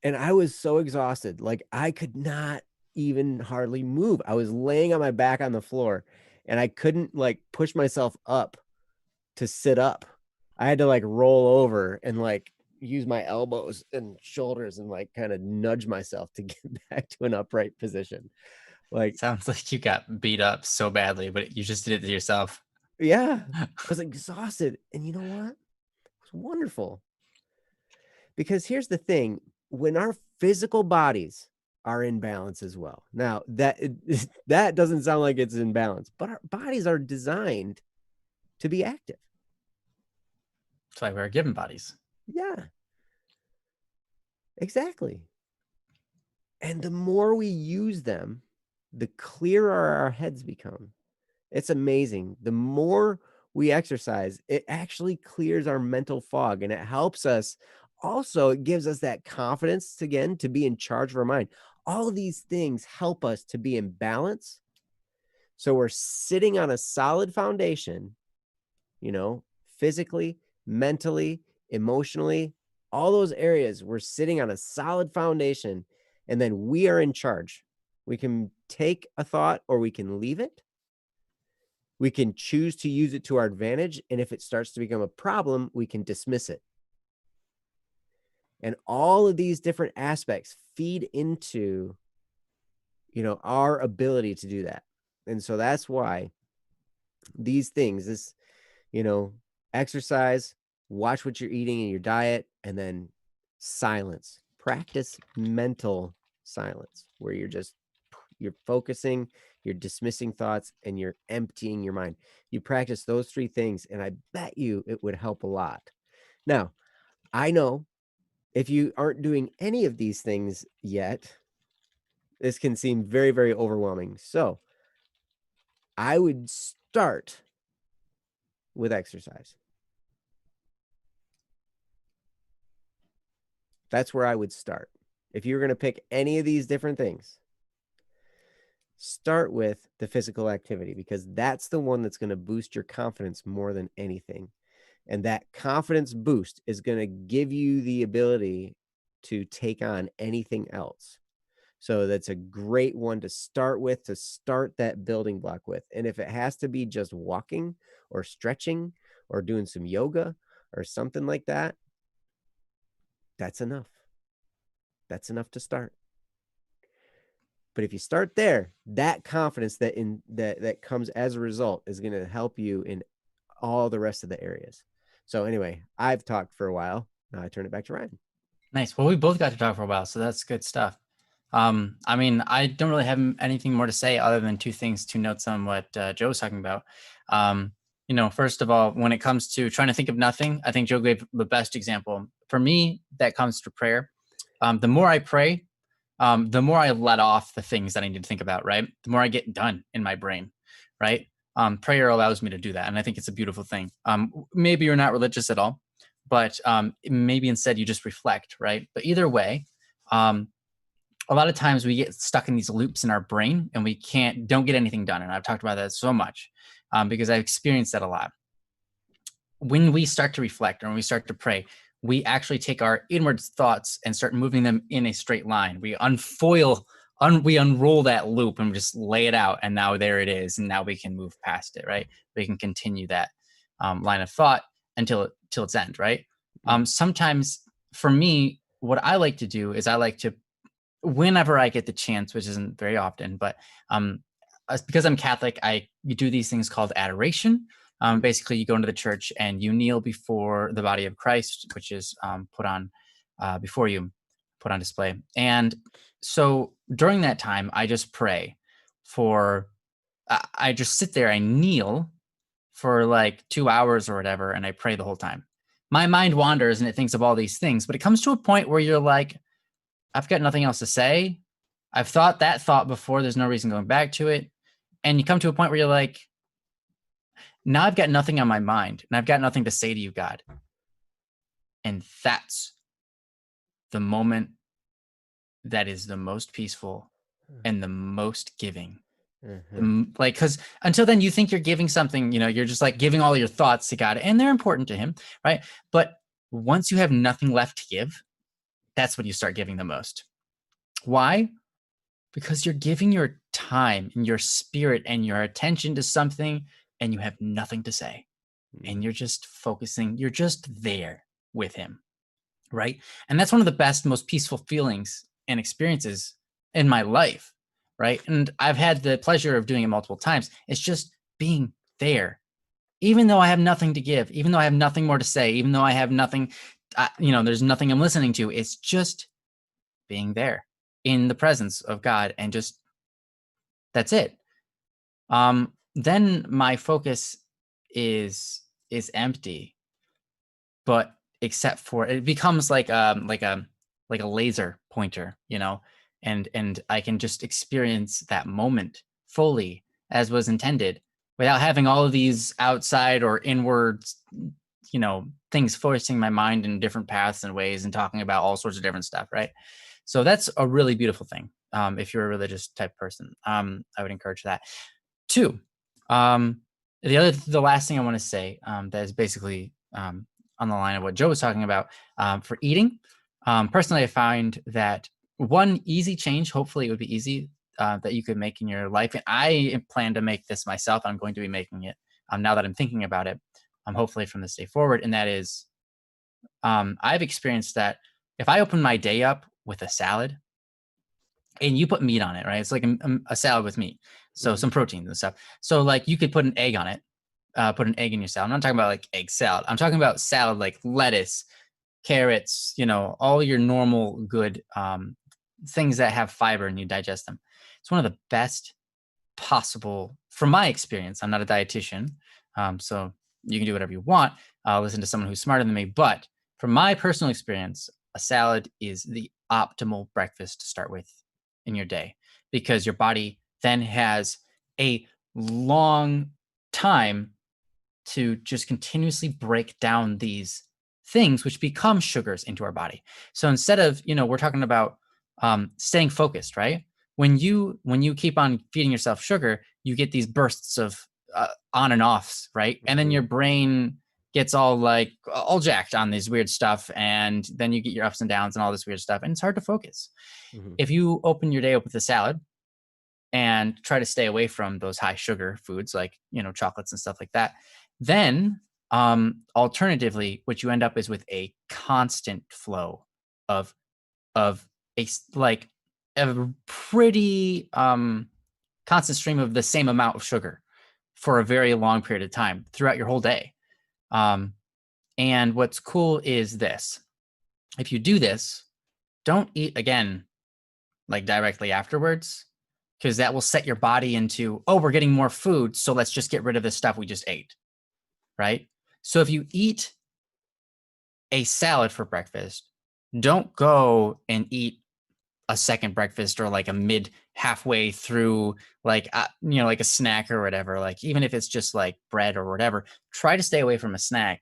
And I was so exhausted. Like I could not even hardly move. I was laying on my back on the floor and I couldn't like push myself up to sit up. I had to like roll over and like use my elbows and shoulders and like kind of nudge myself to get back to an upright position. Like,
sounds like you got beat up so badly, but you just did it to yourself.
yeah, I was exhausted. And you know what? It was wonderful. Because here's the thing, when our physical bodies are in balance as well. Now, that doesn't sound like it's in balance, but our bodies are designed to be active.
That's why we're given bodies.
Yeah, exactly. And the more we use them, the clearer our heads become. It's amazing. The more we exercise, it actually clears our mental fog and it helps us. Also, it gives us that confidence again to be in charge of our mind. All of these things help us to be in balance. So we're sitting on a solid foundation, physically, mentally, emotionally, all those areas. We're sitting on a solid foundation, and then we are in charge. We can take a thought or we can leave it. We can choose to use it to our advantage. And if it starts to become a problem, we can dismiss it. And all of these different aspects feed into, our ability to do that. And so that's why these things, exercise, watch what you're eating in your diet, and then silence. Practice mental silence where you're focusing, you're dismissing thoughts, and you're emptying your mind. You practice those 3 things, and I bet you it would help a lot. Now, I know if you aren't doing any of these things yet, this can seem very, very overwhelming. So I would start with exercise. That's where I would start. If you're going to pick any of these different things, start with the physical activity because that's the one that's going to boost your confidence more than anything. And that confidence boost is going to give you the ability to take on anything else. So that's a great one to start with, to start that building block with. And if it has to be just walking or stretching or doing some yoga or something like that, that's enough. That's enough to start. But if you start there, that confidence that comes as a result is going to help you in all the rest of the areas. So anyway, I've talked for a while. Now I turn it back to Ryan.
Nice. Well, we both got to talk for a while, so that's good stuff. I mean, I don't really have anything more to say other than 2 notes on what Joe was talking about. First of all, when it comes to trying to think of nothing, I think Joe gave the best example. For me, that comes to prayer. The more I pray, the more I let off the things that I need to think about, right? The more I get done in my brain, right? Prayer allows me to do that. And I think it's a beautiful thing. Maybe you're not religious at all, but maybe instead you just reflect, right? But either way, a lot of times we get stuck in these loops in our brain and we don't get anything done. And I've talked about that so much because I've experienced that a lot. When we start to reflect or when we start to pray, we actually take our inward thoughts and start moving them in a straight line. We unfoil we unroll that loop and just lay it out, and now there it is, and now we can move past it, right? We can continue that line of thought until its end, right? Sometimes for me, what I like to do is I like to, whenever I get the chance, which isn't very often, but because I'm Catholic, you do these things called adoration. Basically, you go into the church and you kneel before the body of Christ, which is put on before you, put on display. And so during that time, I just pray for. I just sit there, I kneel for like 2 hours or whatever, and I pray the whole time. My mind wanders and it thinks of all these things, but it comes to a point where you're like, I've got nothing else to say. I've thought that thought before. There's no reason going back to it. And you come to a point where you're like, now I've got nothing on my mind and I've got nothing to say to you, God. And that's the moment that is the most peaceful and the most giving. Like, because until then you think you're giving something, you're just like giving all your thoughts to God, and they're important to him, right? But once you have nothing left to give, that's when you start giving the most. Why? Because you're giving your time and your spirit and your attention to something, and you have nothing to say, and you're just focusing, you're just there with him, right? And that's one of the best, most peaceful feelings and experiences in my life, right? And I've had the pleasure of doing it multiple times. It's just being there, even though I have nothing to give, even though I have nothing more to say, even though I have nothing, there's nothing I'm listening to. It's just being there in the presence of God, and just, that's it. Then my focus is empty, but except for it becomes like a laser pointer, and I can just experience that moment fully as was intended, without having all of these outside or inward things forcing my mind in different paths and ways and talking about all sorts of different stuff, right? So that's a really beautiful thing. If you're a religious type person, I would encourage that. 2, the last thing I want to say, that is basically on the line of what Joe was talking about, for eating. Personally, I find that one easy change, hopefully it would be easy, that you could make in your life, and I plan to make this myself. I'm going to be making it now that I'm thinking about it, hopefully from this day forward, and that is, I've experienced that if I open my day up with a salad, and you put meat on it, right? It's like a salad with meat, so some proteins and stuff. So like you could put an egg on it, put an egg in your salad. I'm not talking about like egg salad. I'm talking about salad like lettuce, carrots, all your normal good things that have fiber and you digest them. It's one of the best possible, from my experience. I'm not a dietitian, so you can do whatever you want. Listen to someone who's smarter than me. But from my personal experience, a salad is the optimal breakfast to start with in your day, because your body then has a long time to just continuously break down these things, which become sugars into our body. So instead of, we're talking about staying focused, right? When you keep on feeding yourself sugar, you get these bursts of on and offs, right? And then your brain gets all jacked on this weird stuff, and then you get your ups and downs and all this weird stuff, and it's hard to focus. If you open your day up with a salad and try to stay away from those high sugar foods like chocolates and stuff like that, then alternatively what you end up is with a constant flow of a pretty constant stream of the same amount of sugar for a very long period of time throughout your whole day. And what's cool is this: if you do this, don't eat again like directly afterwards, because that will set your body into, oh, we're getting more food, so let's just get rid of the stuff we just ate, right? So if you eat a salad for breakfast, don't go and eat a second breakfast or like a mid halfway through, like like a snack or whatever. Like even if it's just like bread or whatever, try to stay away from a snack.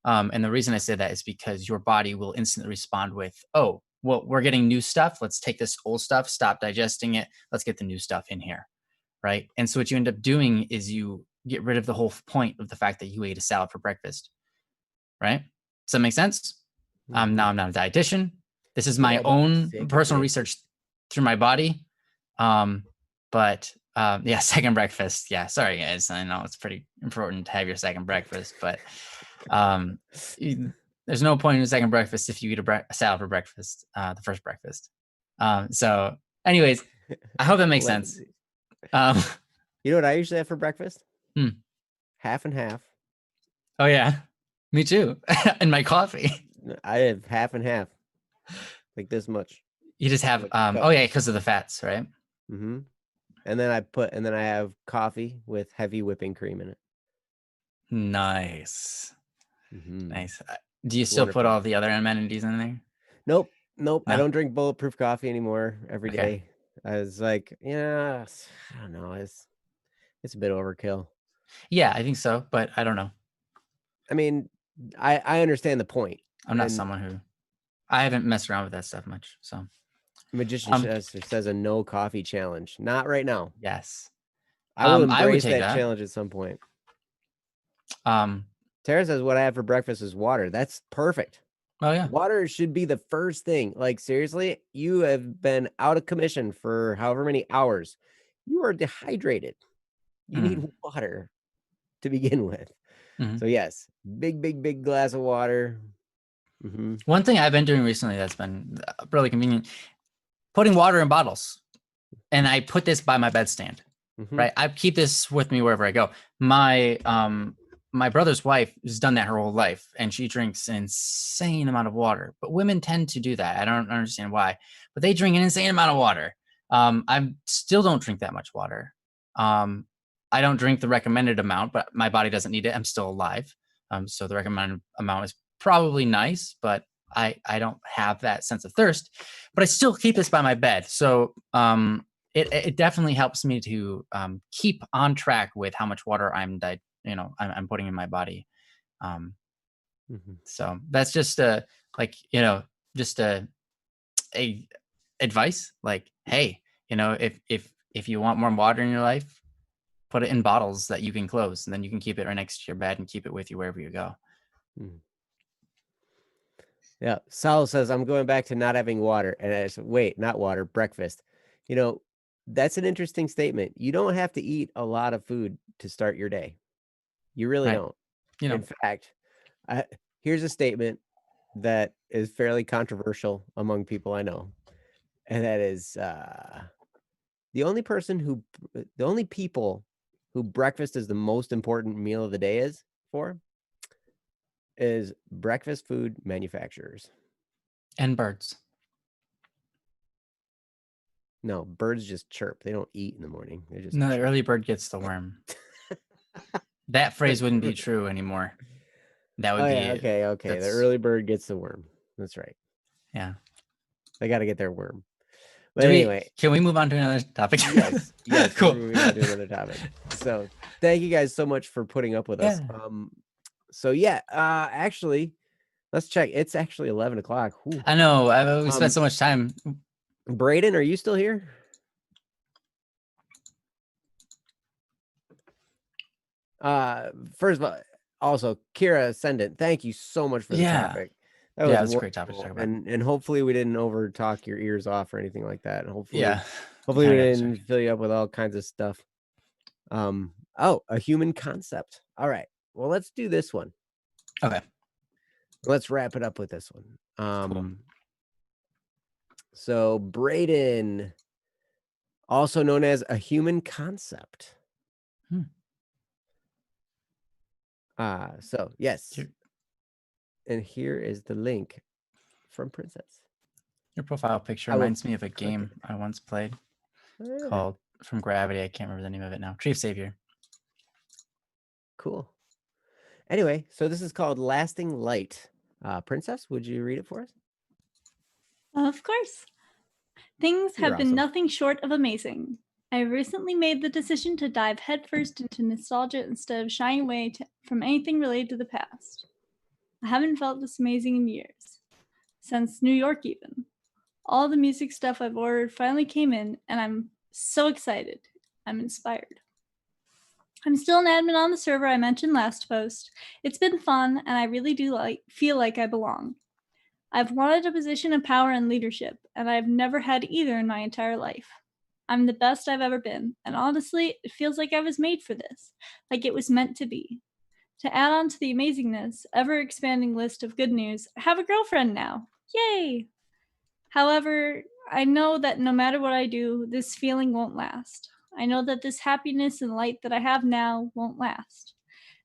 And the reason I say that is because your body will instantly respond with, oh, well, we're getting new stuff. Let's take this old stuff, stop digesting it. Let's get the new stuff in here, right? And so what you end up doing is you get rid of the whole point of the fact that you ate a salad for breakfast, right? Does that make sense? Now I'm not a dietitian. This is my own personal research through my body. But yeah, second breakfast. Yeah, sorry guys. I know it's pretty important to have your second breakfast, but there's no point in a second breakfast if you eat a salad for breakfast, the first breakfast. So, anyways, I hope that makes sense.
You know what I usually have for breakfast? Half and half.
Oh yeah, me too. And my coffee.
I have half and half, like this much.
You just have oh yeah, because of the fats, right?
Mm-hmm. And then I have coffee with heavy whipping cream in it.
Nice. Nice. Do you
It's
still put
wonderful.
all the other amenities in there?
Nope.
No?
I don't drink bulletproof coffee anymore every
Okay.
day. I was like, yeah, I don't know. It's a bit overkill.
Yeah, I think so, but I don't know.
I mean, I understand the point.
I'm not someone who I haven't messed around with that stuff much. So
Magician says a no coffee challenge. Not right now.
yes.
I will
I would
embrace
take
that
that.
challenge at some point. Tara says what I have for breakfast is water. That's perfect.
Oh yeah.
Water should be the first thing. Like seriously, you have been out of commission for however many hours. You are dehydrated. You need water to begin with. So yes, big glass of water.
One thing I've been doing recently that's been really convenient, putting water in bottles. And I put this by my bedstand, right? I keep this with me wherever I go. My brother's wife has done that her whole life, and she drinks an insane amount of water. But women tend to do that. I don't understand why, but they drink an insane amount of water. I still don't drink that much water. I don't drink the recommended amount, but my body doesn't need it. I'm still alive. So the recommended amount is probably nice, but I don't have that sense of thirst. But I still keep this by my bed. So it definitely helps me to keep on track with how much water I'm putting in my body. So that's just a advice. Like, hey, if you want more water in your life, put it in bottles that you can close, and then you can keep it right next to your bed and keep it with you wherever you go.
Yeah. Sal says, I'm going back to not having water. And I said, wait, not water, breakfast. That's an interesting statement. You don't have to eat a lot of food to start your day. You really don't. In fact, here's a statement that is fairly controversial among people I know. And that is the only people who breakfast is the most important meal of the day is breakfast food manufacturers.
And birds.
No, birds just chirp. They don't eat in the morning. They just
No, the
chirp.
early bird gets the worm. That phrase wouldn't be true anymore. That would be
okay. The early bird gets the worm. That's right.
Yeah.
They got to get their worm. But anyway,
can we move on to another topic?
Yes.
Cool.
We're moving on to another topic. So thank you guys so much for putting up with us. Actually, let's check. It's actually 11 o'clock. Ooh.
I know. We spent so much time.
Braden, are you still here? First of all, also Kira Ascendant, thank you so much for the topic. That was
a great topic to talk about.
And hopefully we didn't over talk your ears off or anything like that. And hopefully we didn't fill you up with all kinds of stuff. A human concept. All right. Well, let's do this one.
Okay.
Let's wrap it up with this one.
Cool.
So Braden, also known as a human concept. So yes. And here is the link from Princess.
Your profile picture reminds me of a game I once played called From Gravity. I can't remember the name of it now. Tree of Savior.
Cool. Anyway, so this is called Lasting Light. Princess, would you read it for us?
Of course. Things have been nothing short of amazing. I recently made the decision to dive headfirst into nostalgia instead of shying away from anything related to the past. I haven't felt this amazing in years. Since New York even. All the music stuff I've ordered finally came in, and I'm so excited. I'm inspired. I'm still an admin on the server I mentioned last post. It's been fun, and I really do feel like I belong. I've wanted a position of power and leadership, and I've never had either in my entire life. I'm the best I've ever been, and honestly, it feels like I was made for this, like it was meant to be. To add on to the amazingness, ever-expanding list of good news, I have a girlfriend now. Yay! However, I know that no matter what I do, this feeling won't last. I know that this happiness and light that I have now won't last.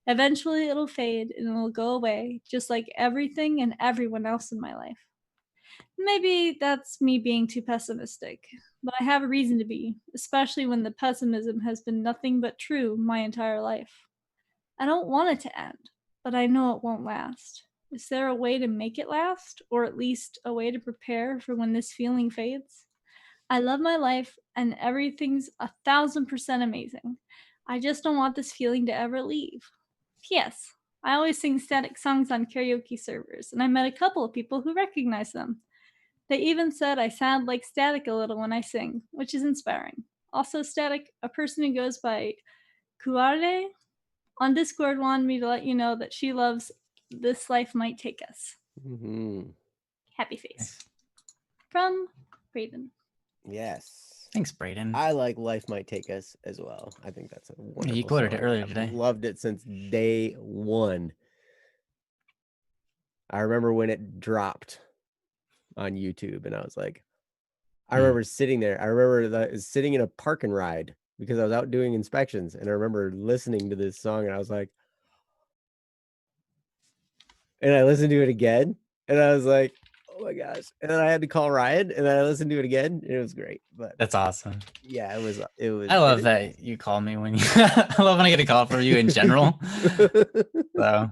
Eventually, it'll fade and it'll go away, just like everything and everyone else in my life. Maybe that's me being too pessimistic, but I have a reason to be, especially when the pessimism has been nothing but true my entire life. I don't want it to end, but I know it won't last. Is there a way to make it last, or at least a way to prepare for when this feeling fades? I love my life, and everything's 1,000% amazing. I just don't want this feeling to ever leave. P.S. I always sing static songs on karaoke servers, and I met a couple of people who recognize them. They even said I sound like Static a little when I sing, which is inspiring. Also, Static, a person who goes by Kuare on Discord, wanted me to let you know that she loves This Life Might Take Us.
Mm-hmm.
Happy face.
Nice.
From Braden.
Yes.
Thanks, Braden.
I like Life Might Take Us as well. I think that's a wonderful
you quoted
song.
it earlier
I've
today.
loved it since day one. I remember when it dropped on YouTube, and I was like, I remember sitting there. I remember sitting in a park and ride because I was out doing inspections, and I remember listening to this song, and I was like, and I listened to it again, and I was like, oh my gosh. And then I had to call Ryan, and then I listened to it again, and it was great. But
That's awesome.
yeah, it was.
I love that you call me when you. I love when I get a call from you in general. So,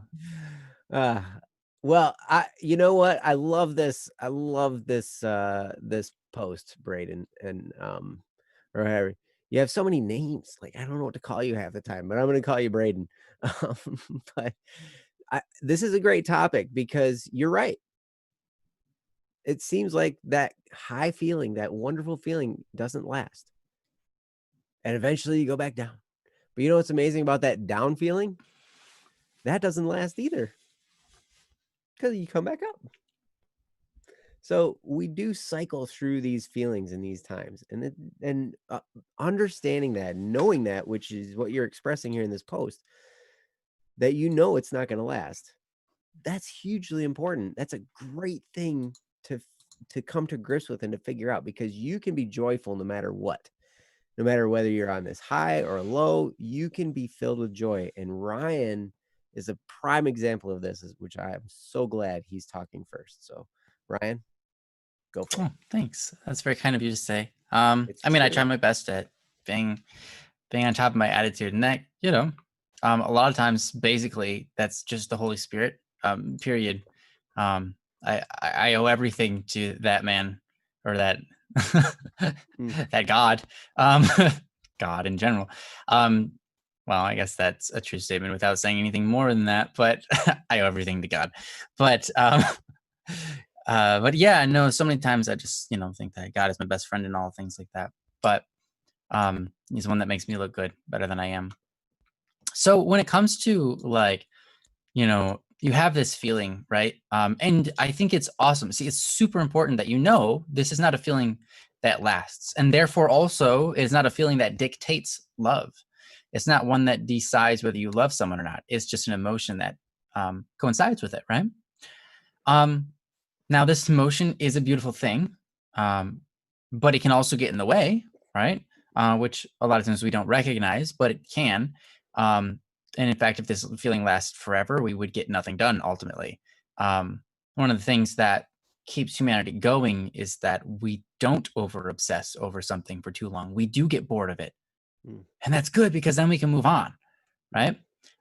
well, you know what? I love this. I love this. This post, Braden, and or whatever. You have so many names. Like, I don't know what to call you half the time, but I'm going to call you Braden. But this is a great topic because you're right. It seems like that high feeling, that wonderful feeling, doesn't last, and eventually you go back down. But you know what's amazing about that down feeling? That doesn't last either, because you come back up. So we do cycle through these feelings in these times, and understanding that, knowing that, which is what you're expressing here in this post, that you know it's not going to last. That's hugely important. That's a great thing to come to grips with and to figure out, because you can be joyful no matter what. No matter whether you're on this high or low, you can be filled with joy. And Ryan is a prime example of this, which I am so glad he's talking first. So, Ryan, go for it.
Thanks. That's very kind of you to say. I mean, I try my best at being on top of my attitude, and that, a lot of times, basically, that's just the Holy Spirit. Period. I owe everything to that man, or that that God, God in general. Well, I guess that's a true statement without saying anything more than that, but I owe everything to God. But yeah, no, so many times I just, think that God is my best friend and all things like that. But he's the one that makes me look good, better than I am. So when it comes to, like, you have this feeling, right? And I think it's awesome. See, it's super important that this is not a feeling that lasts, and therefore also is not a feeling that dictates love. It's not one that decides whether you love someone or not. It's just an emotion that coincides with it, right? Now, this emotion is a beautiful thing, but it can also get in the way, right? Which a lot of times we don't recognize, but it can. And in fact, if this feeling lasts forever, we would get nothing done ultimately. One of the things that keeps humanity going is that we don't over obsess over something for too long. We do get bored of it. And that's good, because then we can move on, right?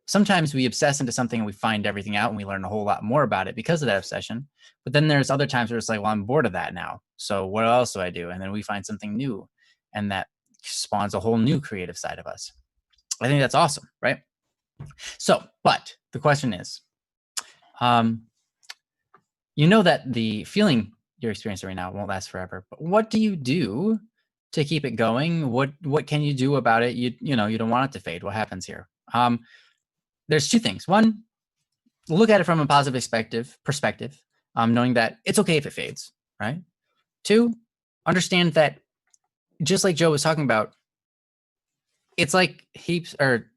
Sometimes we obsess into something and we find everything out and we learn a whole lot more about it because of that obsession. But then there's other times where it's like, well, I'm bored of that now. So what else do I do? And then we find something new, and that spawns a whole new creative side of us. I think that's awesome, right? So, but the question is, that the feeling you're experiencing right now won't last forever, but what do you do to keep it going? What can you do about it? You don't want it to fade. What happens here? There's two things. One, look at it from a positive perspective, knowing that it's okay if it fades, right? Two, understand that just like Joe was talking about, it's like heaps or,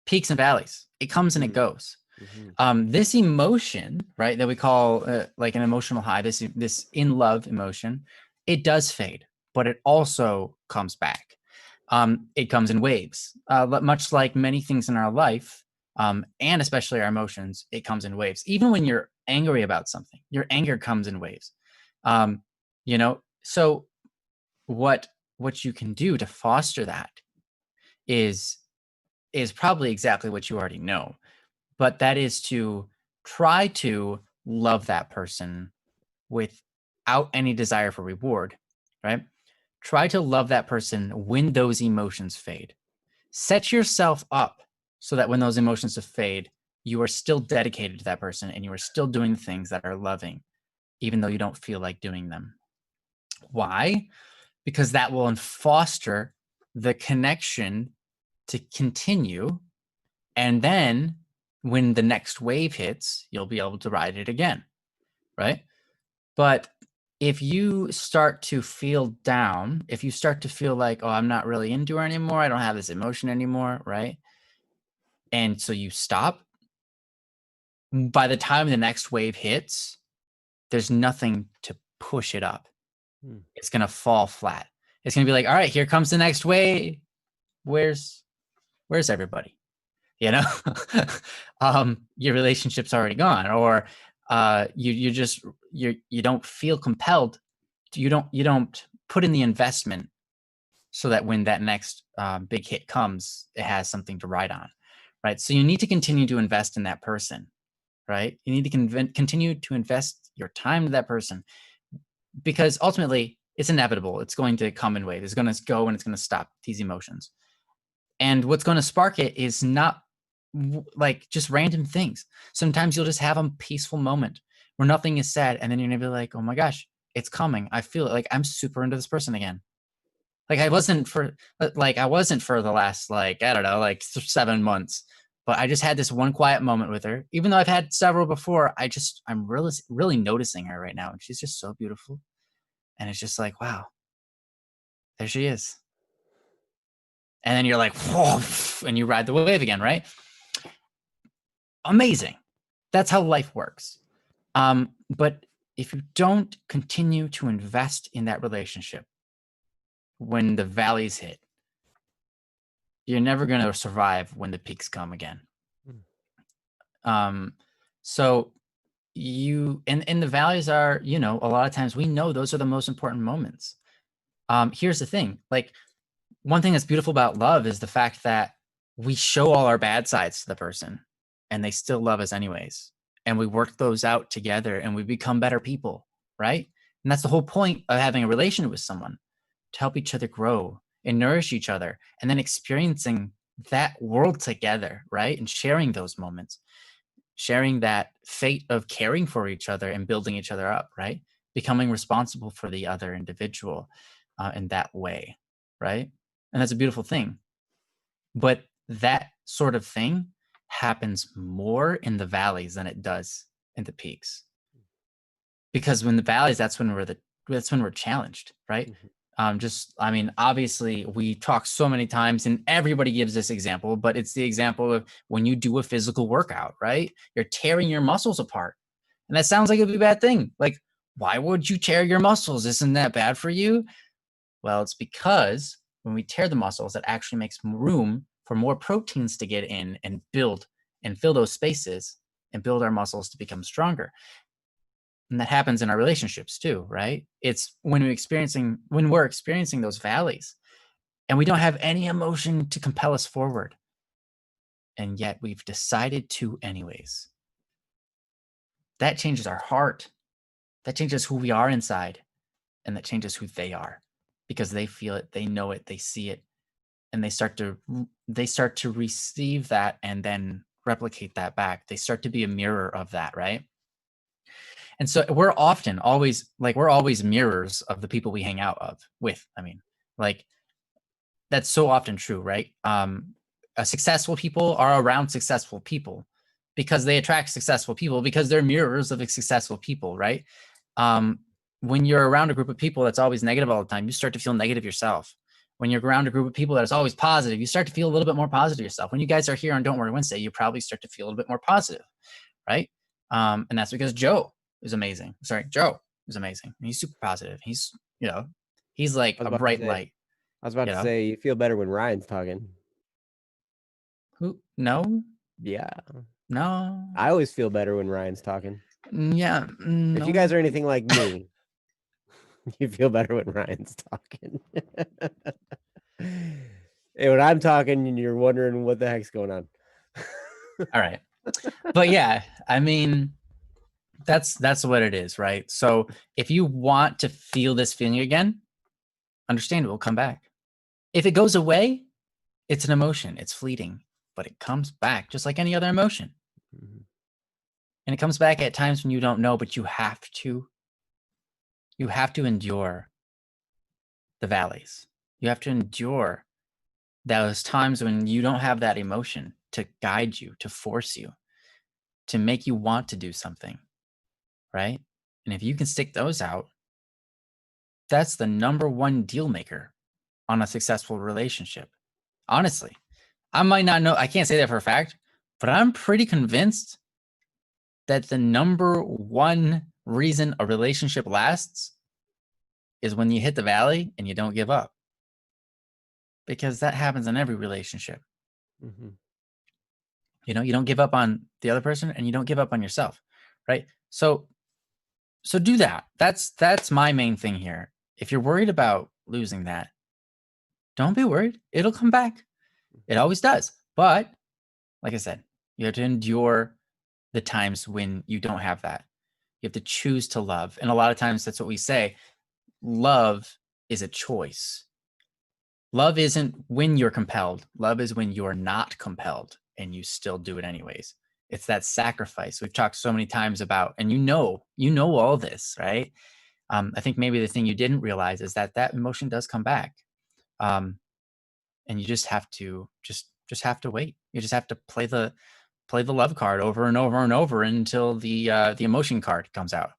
peaks and valleys. It comes and it goes. This emotion, right, that we call like an emotional high, this in love emotion, it does fade, but it also comes back. It comes in waves, much like many things in our life, and especially our emotions. It comes in waves. Even when you're angry about something, your anger comes in waves. So what you can do to foster that is probably exactly what you already know, but that is to try to love that person without any desire for reward, right? Try to love that person when those emotions fade. Set yourself up so that when those emotions fade, you are still dedicated to that person and you are still doing things that are loving, even though you don't feel like doing them. Why? Because that will foster the connection to continue. And then when the next wave hits, you'll be able to ride it again, right? But if you start to feel down, if you start to feel like, oh, I'm not really into her anymore, I don't have this emotion anymore, right? And so you stop, by the time the next wave hits, there's nothing to push it up. It's going to fall flat. It's going to be like, all right, here comes the next wave. Where's everybody? You know, your relationship's already gone, or you don't feel compelled. You don't put in the investment so that when that next big hit comes, it has something to ride on, right? So you need to continue to invest in that person, right? You need to continue to invest your time to that person, because ultimately it's inevitable. It's going to come in waves. It's going to go and it's going to stop these emotions. And what's going to spark it is not like just random things. Sometimes you'll just have a peaceful moment where nothing is said, and then you're gonna be like, oh my gosh, it's coming. I feel it. Like I'm super into this person again. Like I wasn't for the last, like, I don't know, like 7 months, but I just had this one quiet moment with her. Even though I've had several before, I'm really, really noticing her right now, and she's just so beautiful. And it's just like, wow, there she is. And then you're like, whoa, and you ride the wave again, right? Amazing. That's how life works. But if you don't continue to invest in that relationship when the valleys hit, you're never going to survive when the peaks come again. So you and the valleys are, a lot of times we know those are the most important moments. Here's the thing, like, one thing that's beautiful about love is the fact that we show all our bad sides to the person and they still love us anyways. And we work those out together and we become better people, right? And that's the whole point of having a relationship with someone, to help each other grow and nourish each other, and then experiencing that world together, right? And sharing those moments, sharing that fate of caring for each other and building each other up, right? Becoming responsible for the other individual in that way, right? And that's a beautiful thing. But that sort of thing happens more in the valleys than it does in the peaks. Because when the valleys, that's when we're challenged, right? Obviously we talk so many times and everybody gives this example, but it's the example of when you do a physical workout, right? You're tearing your muscles apart. And that sounds like it'd be a bad thing. Like, why would you tear your muscles? Isn't that bad for you? Well, it's because when we tear the muscles, it actually makes room for more proteins to get in and build and fill those spaces and build our muscles to become stronger. And that happens in our relationships too, right? It's when we're experiencing those valleys and we don't have any emotion to compel us forward, and yet we've decided to anyways. That changes our heart. That changes who we are inside, and that changes who they are, because they feel it, they know it, they see it, and they start to receive that and then replicate that back. They start to be a mirror of that, right? And so we're always mirrors of the people we hang out with. Like, that's so often true, right? Successful people are around successful people because they attract successful people because they're mirrors of successful people, right? when you're around a group of people that's always negative all the time, you start to feel negative yourself. When you're around a group of people that is always positive, you start to feel a little bit more positive yourself. When you guys are here on Don't Worry Wednesday, you probably start to feel a little bit more positive, right? And that's because Joe is amazing. Sorry, Joe is amazing. He's super positive. He's, he's like
I was
a
about to
bright
say-
light.
I was about
You
to
know?
say you feel better when Ryan's talking.
Who? No,
Yeah.
no.
I always feel better when Ryan's talking.
Yeah.
If you guys are anything like me, you feel better when Ryan's talking. And when I'm talking, you're wondering what the heck's going on.
All right. But yeah, I mean, that's what it is, right? So if you want to feel this feeling again, understand it will come back. If it goes away, it's an emotion. It's fleeting, but it comes back just like any other emotion.
Mhm.
And it comes back at times when you don't know, but you have to. You have to endure the valleys. You have to endure those times when you don't have that emotion to guide you, to force you, to make you want to do something, right? And if you can stick those out, that's the number one deal maker on a successful relationship. Honestly, I might not know, I can't say that for a fact, but I'm pretty convinced that the number one reason a relationship lasts is when you hit the valley and you don't give up. Because that happens in every relationship.
Mhm.
You don't give up on the other person and you don't give up on yourself, right? So do that. That's my main thing here. If you're worried about losing that, don't be worried. It'll come back. It always does. But like I said, you have to endure the times when you don't have that. You have to choose to love. And a lot of times that's what we say. Love is a choice. Love isn't when you're compelled. Love is when you're not compelled and you still do it anyways. It's that sacrifice we've talked so many times about, and you know all this, right? I think maybe the thing you didn't realize is that emotion does come back, and you just have to have to wait. You just have to play the love card over and over and over until the emotion card comes out.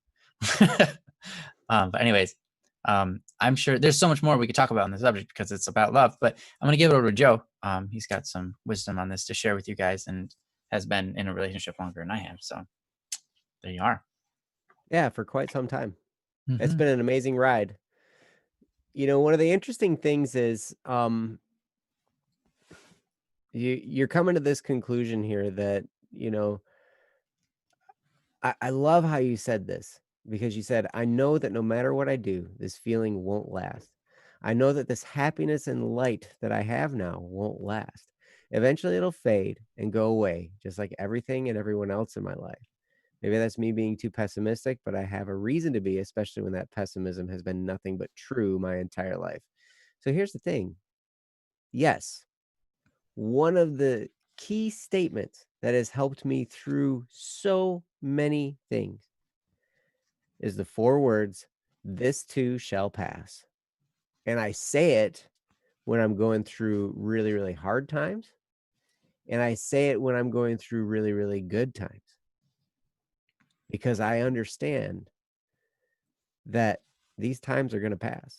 But anyways, I'm sure there's so much more we could talk about on this subject because it's about love, but I'm going to give it over to Joe. He's got some wisdom on this to share with you guys and has been in a relationship longer than I have. So there you are.
Yeah, for quite some time. It's
Mhm.
been an amazing ride. One of the interesting things is you're coming to this conclusion here that, I love how you said this because you said, I know that no matter what I do, this feeling won't last. I know that this happiness and light that I have now won't last. Eventually it'll fade and go away, just like everything and everyone else in my life. Maybe that's me being too pessimistic, but I have a reason to be, especially when that pessimism has been nothing but true my entire life. So here's the thing. Yes, one of the key statements that has helped me through so many things is the 4 words, this too shall pass. And I say it when I'm going through really, really hard times. And I say it when I'm going through really, really good times. Because I understand that these times are going to pass.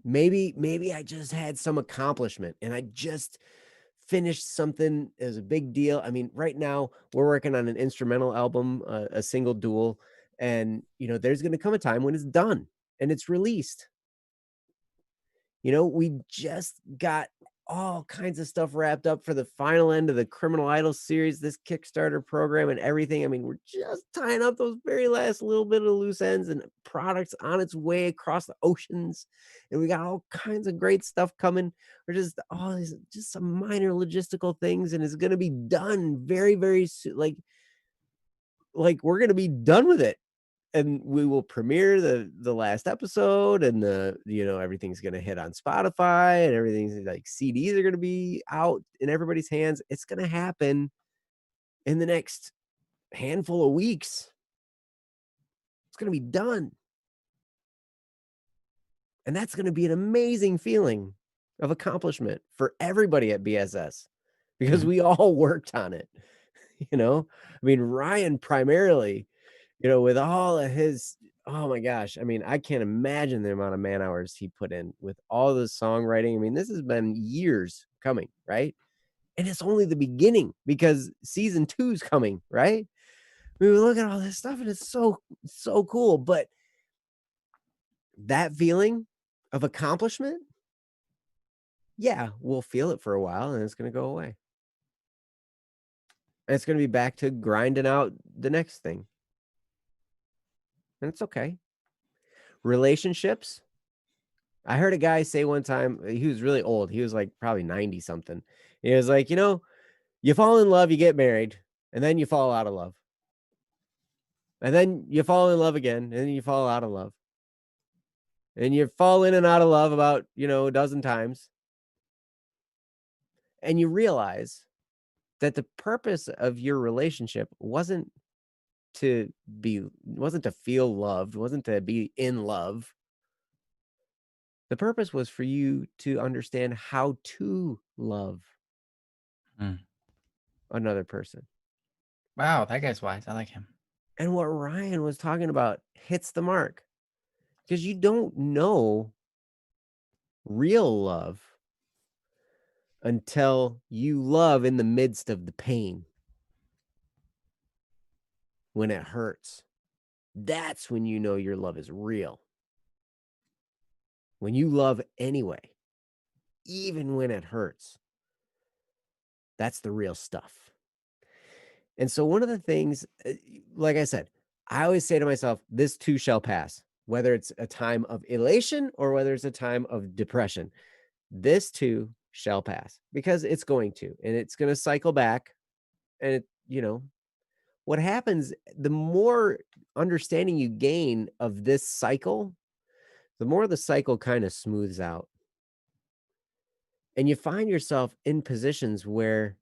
Maybe I just had some accomplishment and I just finished something. It was a big deal. I mean, right now we're working on an instrumental album, a single dual, and there's going to come a time when it's done and it's released. We just got all kinds of stuff wrapped up for the final end of the Criminal Idol series, this Kickstarter program and everything. I mean, we're just tying up those very last little bit of loose ends and products on its way across the oceans. And we got all kinds of great stuff coming. We're just all these just some minor logistical things, and it's gonna be done very, very soon. Like we're gonna be done with it. And we will premiere the last episode, and everything's gonna hit on Spotify, and everything's like CDs are gonna be out in everybody's hands. It's gonna happen in the next handful of weeks. It's gonna be done, and that's gonna be an amazing feeling of accomplishment for everybody at BSS because
Mhm.
we all worked on it. I mean, Ryan primarily with all of his, oh my gosh, I mean, I can't imagine the amount of man hours he put in with all the songwriting. I mean, this has been years coming, right? And it's only the beginning because season 2's coming, right? We look at all this stuff and it's so cool. But that feeling of accomplishment, yeah, we'll feel it for a while and it's going to go away. And it's going to be back to grinding out the next thing. And it's okay. Relationships. I heard a guy say one time, he was really old. He was like probably 90 something. He was like, you fall in love, you get married, and then you fall out of love. And then you fall in love again, and then you fall out of love. And you fall in and out of love about, a dozen times. And you realize that the purpose of your relationship wasn't to feel loved, wasn't to be in love. The purpose was for you to understand how to love another person.
Wow, that guy's wise. I like him.
And what Ryan was talking about hits the mark, because you don't know real love until you love in the midst of the pain. When it hurts, that's when you know your love is real. When you love anyway, even when it hurts, that's the real stuff. And so one of the things, like I said, I always say to myself, this too shall pass, whether it's a time of elation or whether it's a time of depression. This too shall pass, because it's going to, and it's going to cycle back. And what happens, the more understanding you gain of this cycle, the more the cycle kind of smooths out. And you find yourself in positions where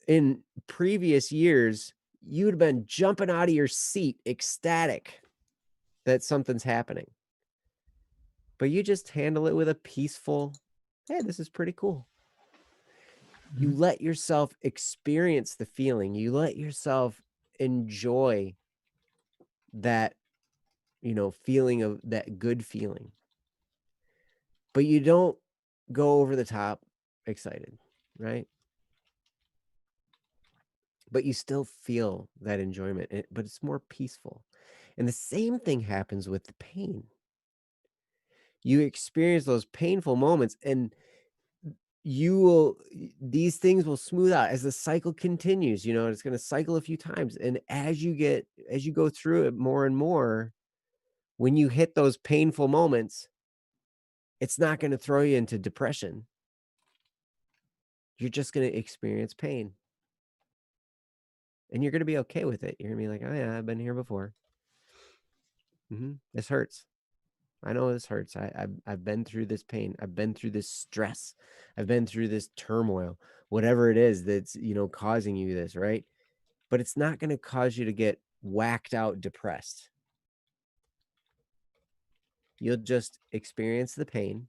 in previous years, you'd have been jumping out of your seat, ecstatic that something's happening. But you just handle it with a peaceful, hey, this is pretty cool. You let yourself experience the feeling. You let yourself enjoy that, feeling of that good feeling. But you don't go over the top excited, right? But you still feel that enjoyment, but it's more peaceful. And the same thing happens with the pain. You experience those painful moments, and these things will smooth out as the cycle continues. It's going to cycle a few times. And as you go through it more and more, when you hit those painful moments, it's not going to throw you into depression. You're just going to experience pain. And you're going to be okay with it. You're going to be like, oh yeah, I've been here before. This hurts. I know this hurts. I've been through this pain. I've been through this stress. I've been through this turmoil, whatever it is that's, causing you this, right? But it's not going to cause you to get whacked out depressed. You'll just experience the pain.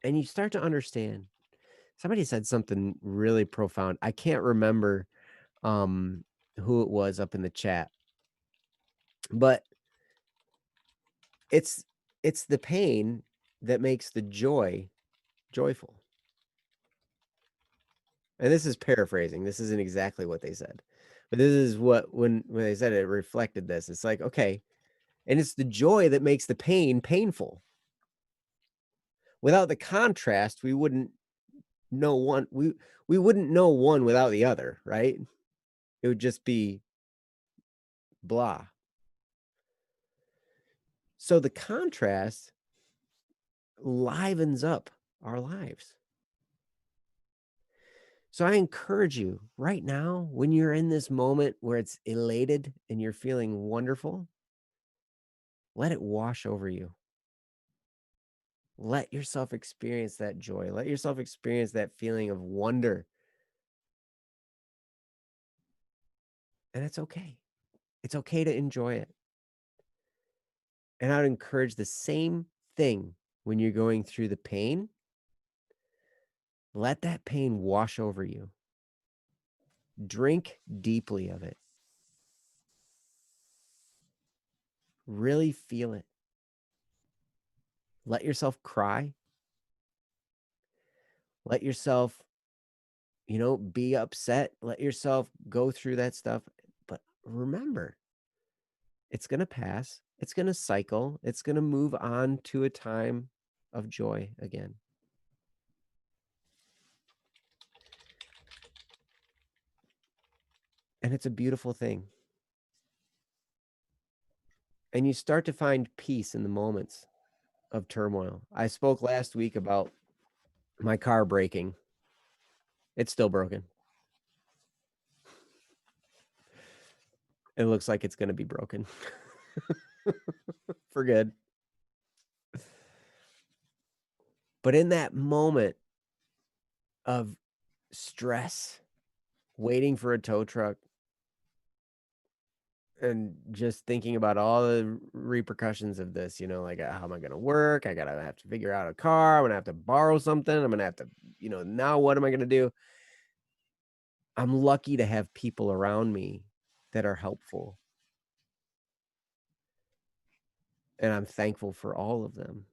And you start to understand. Somebody said something really profound. I can't remember who it was up in the chat. But it's the pain that makes the joy joyful. And this is paraphrasing. This isn't exactly what they said. But this is what, when they said it, reflected this. It's like, okay, and it's the joy that makes the pain painful. Without the contrast, we wouldn't know one. We wouldn't know one without the other, right? It would just be blah. So the contrast livens up our lives. So I encourage you right now, when you're in this moment where it's elated and you're feeling wonderful, let it wash over you. Let yourself experience that joy. Let yourself experience that feeling of wonder. And it's okay. It's okay to enjoy it. And I would encourage the same thing when you're going through the pain. Let that pain wash over you. Drink deeply of it. Really feel it. Let yourself cry. Let yourself, be upset. Let yourself go through that stuff. But remember, it's going to pass. It's going to cycle. It's going to move on to a time of joy again. And it's a beautiful thing. And you start to find peace in the moments of turmoil. I spoke last week about my car breaking. It's still broken. It looks like it's going to be broken for good. But in that moment of stress, waiting for a tow truck, and just thinking about all the repercussions of this, like how am I going to work? I gotta have to figure out a car. I'm gonna have to borrow something. I'm gonna have to, now what am I gonna do? I'm lucky to have people around me that are helpful. And I'm thankful for all of them.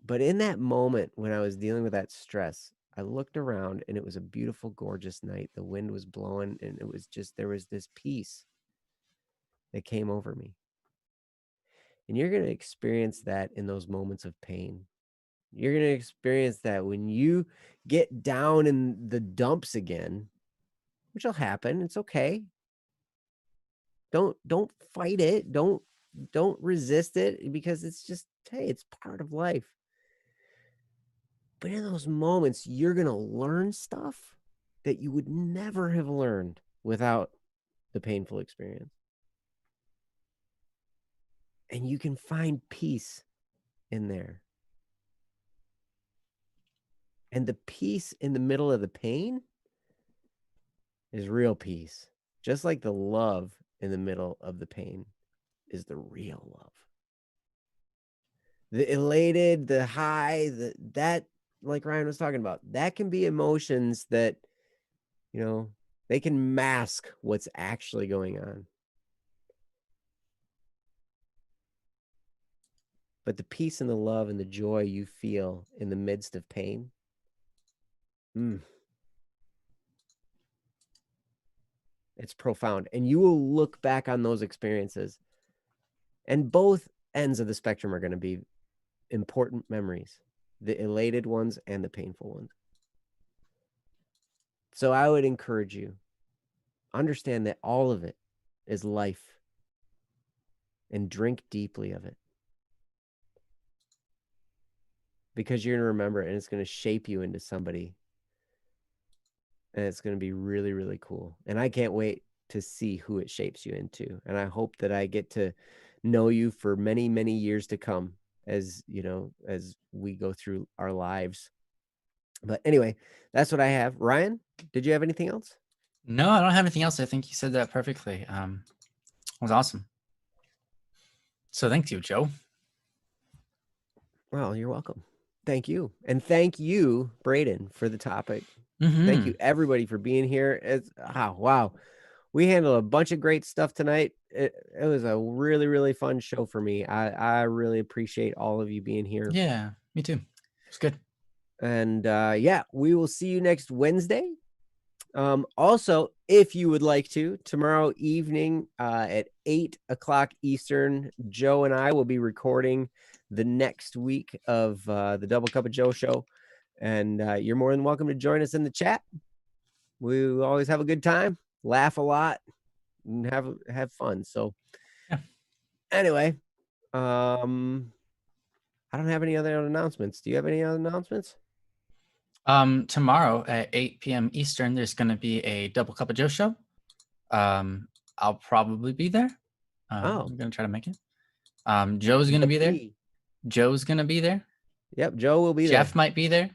But in that moment when I was dealing with that stress, I looked around and it was a beautiful, gorgeous night. The wind was blowing and it was just, there was this peace that came over me. And you're going to experience that in those moments of pain. You're going to experience that when you get down in the dumps again, which will happen. It's okay. Don't fight it. Don't resist it, because it's just, hey, it's part of life. But in those moments, you're going to learn stuff that you would never have learned without the painful experience. And you can find peace in there. And the peace in the middle of the pain is real peace. Just like the love in the middle of the pain is the real love. The elated, the high, that like Ryan was talking about, that can be emotions that, they can mask what's actually going on. But the peace and the love and the joy you feel in the midst of pain, it's profound. And you will look back on those experiences, and both ends of the spectrum are going to be important memories, the elated ones and the painful ones. So I would encourage you, understand that all of it is life, and drink deeply of it, because you're going to remember it and it's going to shape you into somebody, and it's going to be really, really cool. And I can't wait to see who it shapes you into. And I hope that I get to know you for many, many years to come, as we go through our lives. But anyway, that's what I have. Ryan, did you have anything else?
No, I don't have anything else. I think you said that perfectly. It was awesome. So thank you, Joe.
Well, you're welcome. Thank you. And thank you, Braden, for the topic.
Mm-hmm.
Thank you, everybody, for being here. Wow. We handled a bunch of great stuff tonight. It was a really, really fun show for me. I really appreciate all of you being here.
Yeah, me too. It's good.
And we will see you next Wednesday. Also, if you would like to, tomorrow evening at 8:00 Eastern, Joe and I will be recording the next week of the Double Cup of Joe show. And you're more than welcome to join us in the chat. We always have a good time, laugh a lot, and have fun. So anyway, I don't have any other announcements. Do you have any other announcements?
Tomorrow at 8 p.m. Eastern, there's going to be a Double Cup of Joe show. I'll probably be there. I'm going to try to make it. Joe's going to be there. Joe's going to be there.
Yep, Joe will be there.
Jeff might be there.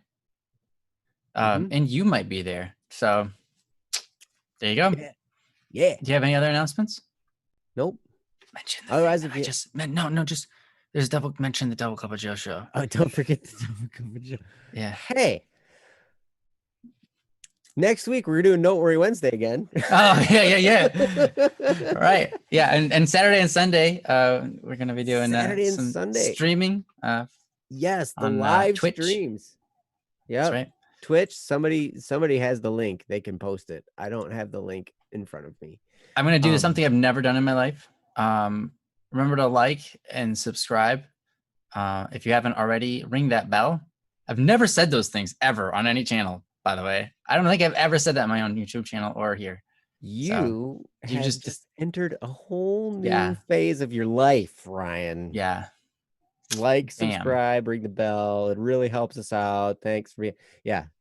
And you might be there. So there you go.
Yeah.
Do you have any other announcements?
Nope.
Mention the otherwise, if you just mention the Double Cup of Joe show.
Oh, don't forget the Double Cup of Joe.
Yeah.
Hey. Next week we're doing Don't Worry Wednesday again.
Oh yeah. All right. Yeah, and Saturday and Sunday, we're gonna be doing
Saturday and
some
Sunday.
streaming.
Yes, the
on,
live
Twitch.
streams.
That's
Yep.
right.
Twitch. Somebody has the link. They can post it. I don't have the link in front of me.
I'm gonna do something I've never done in my life. Remember to like and subscribe. If you haven't already, ring that bell. I've never said those things ever on any channel, by the way. I don't think I've ever said that on my own YouTube channel or here.
You have just entered a whole new phase of your life, Ryan.
Yeah.
Like, subscribe, ring the bell. It really helps us out. Thanks for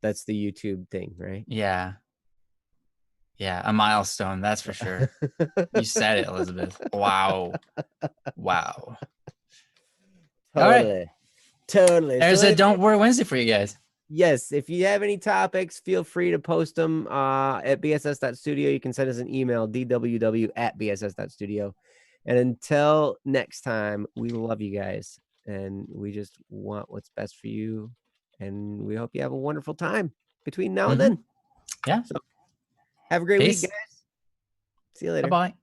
that's the YouTube thing, right?
Yeah. Yeah, a milestone, that's for sure. You said it, Elizabeth. Wow. Wow.
Totally.
There's a Don't Worry Wednesday for you guys.
Yes, if you have any topics, feel free to post them at bss.studio. You can send us an email, dww@bss.studio. And until next time, we love you guys, and we just want what's best for you. And we hope you have a wonderful time between now and then.
Yeah.
So have a great week, guys. See you later.
Bye-bye.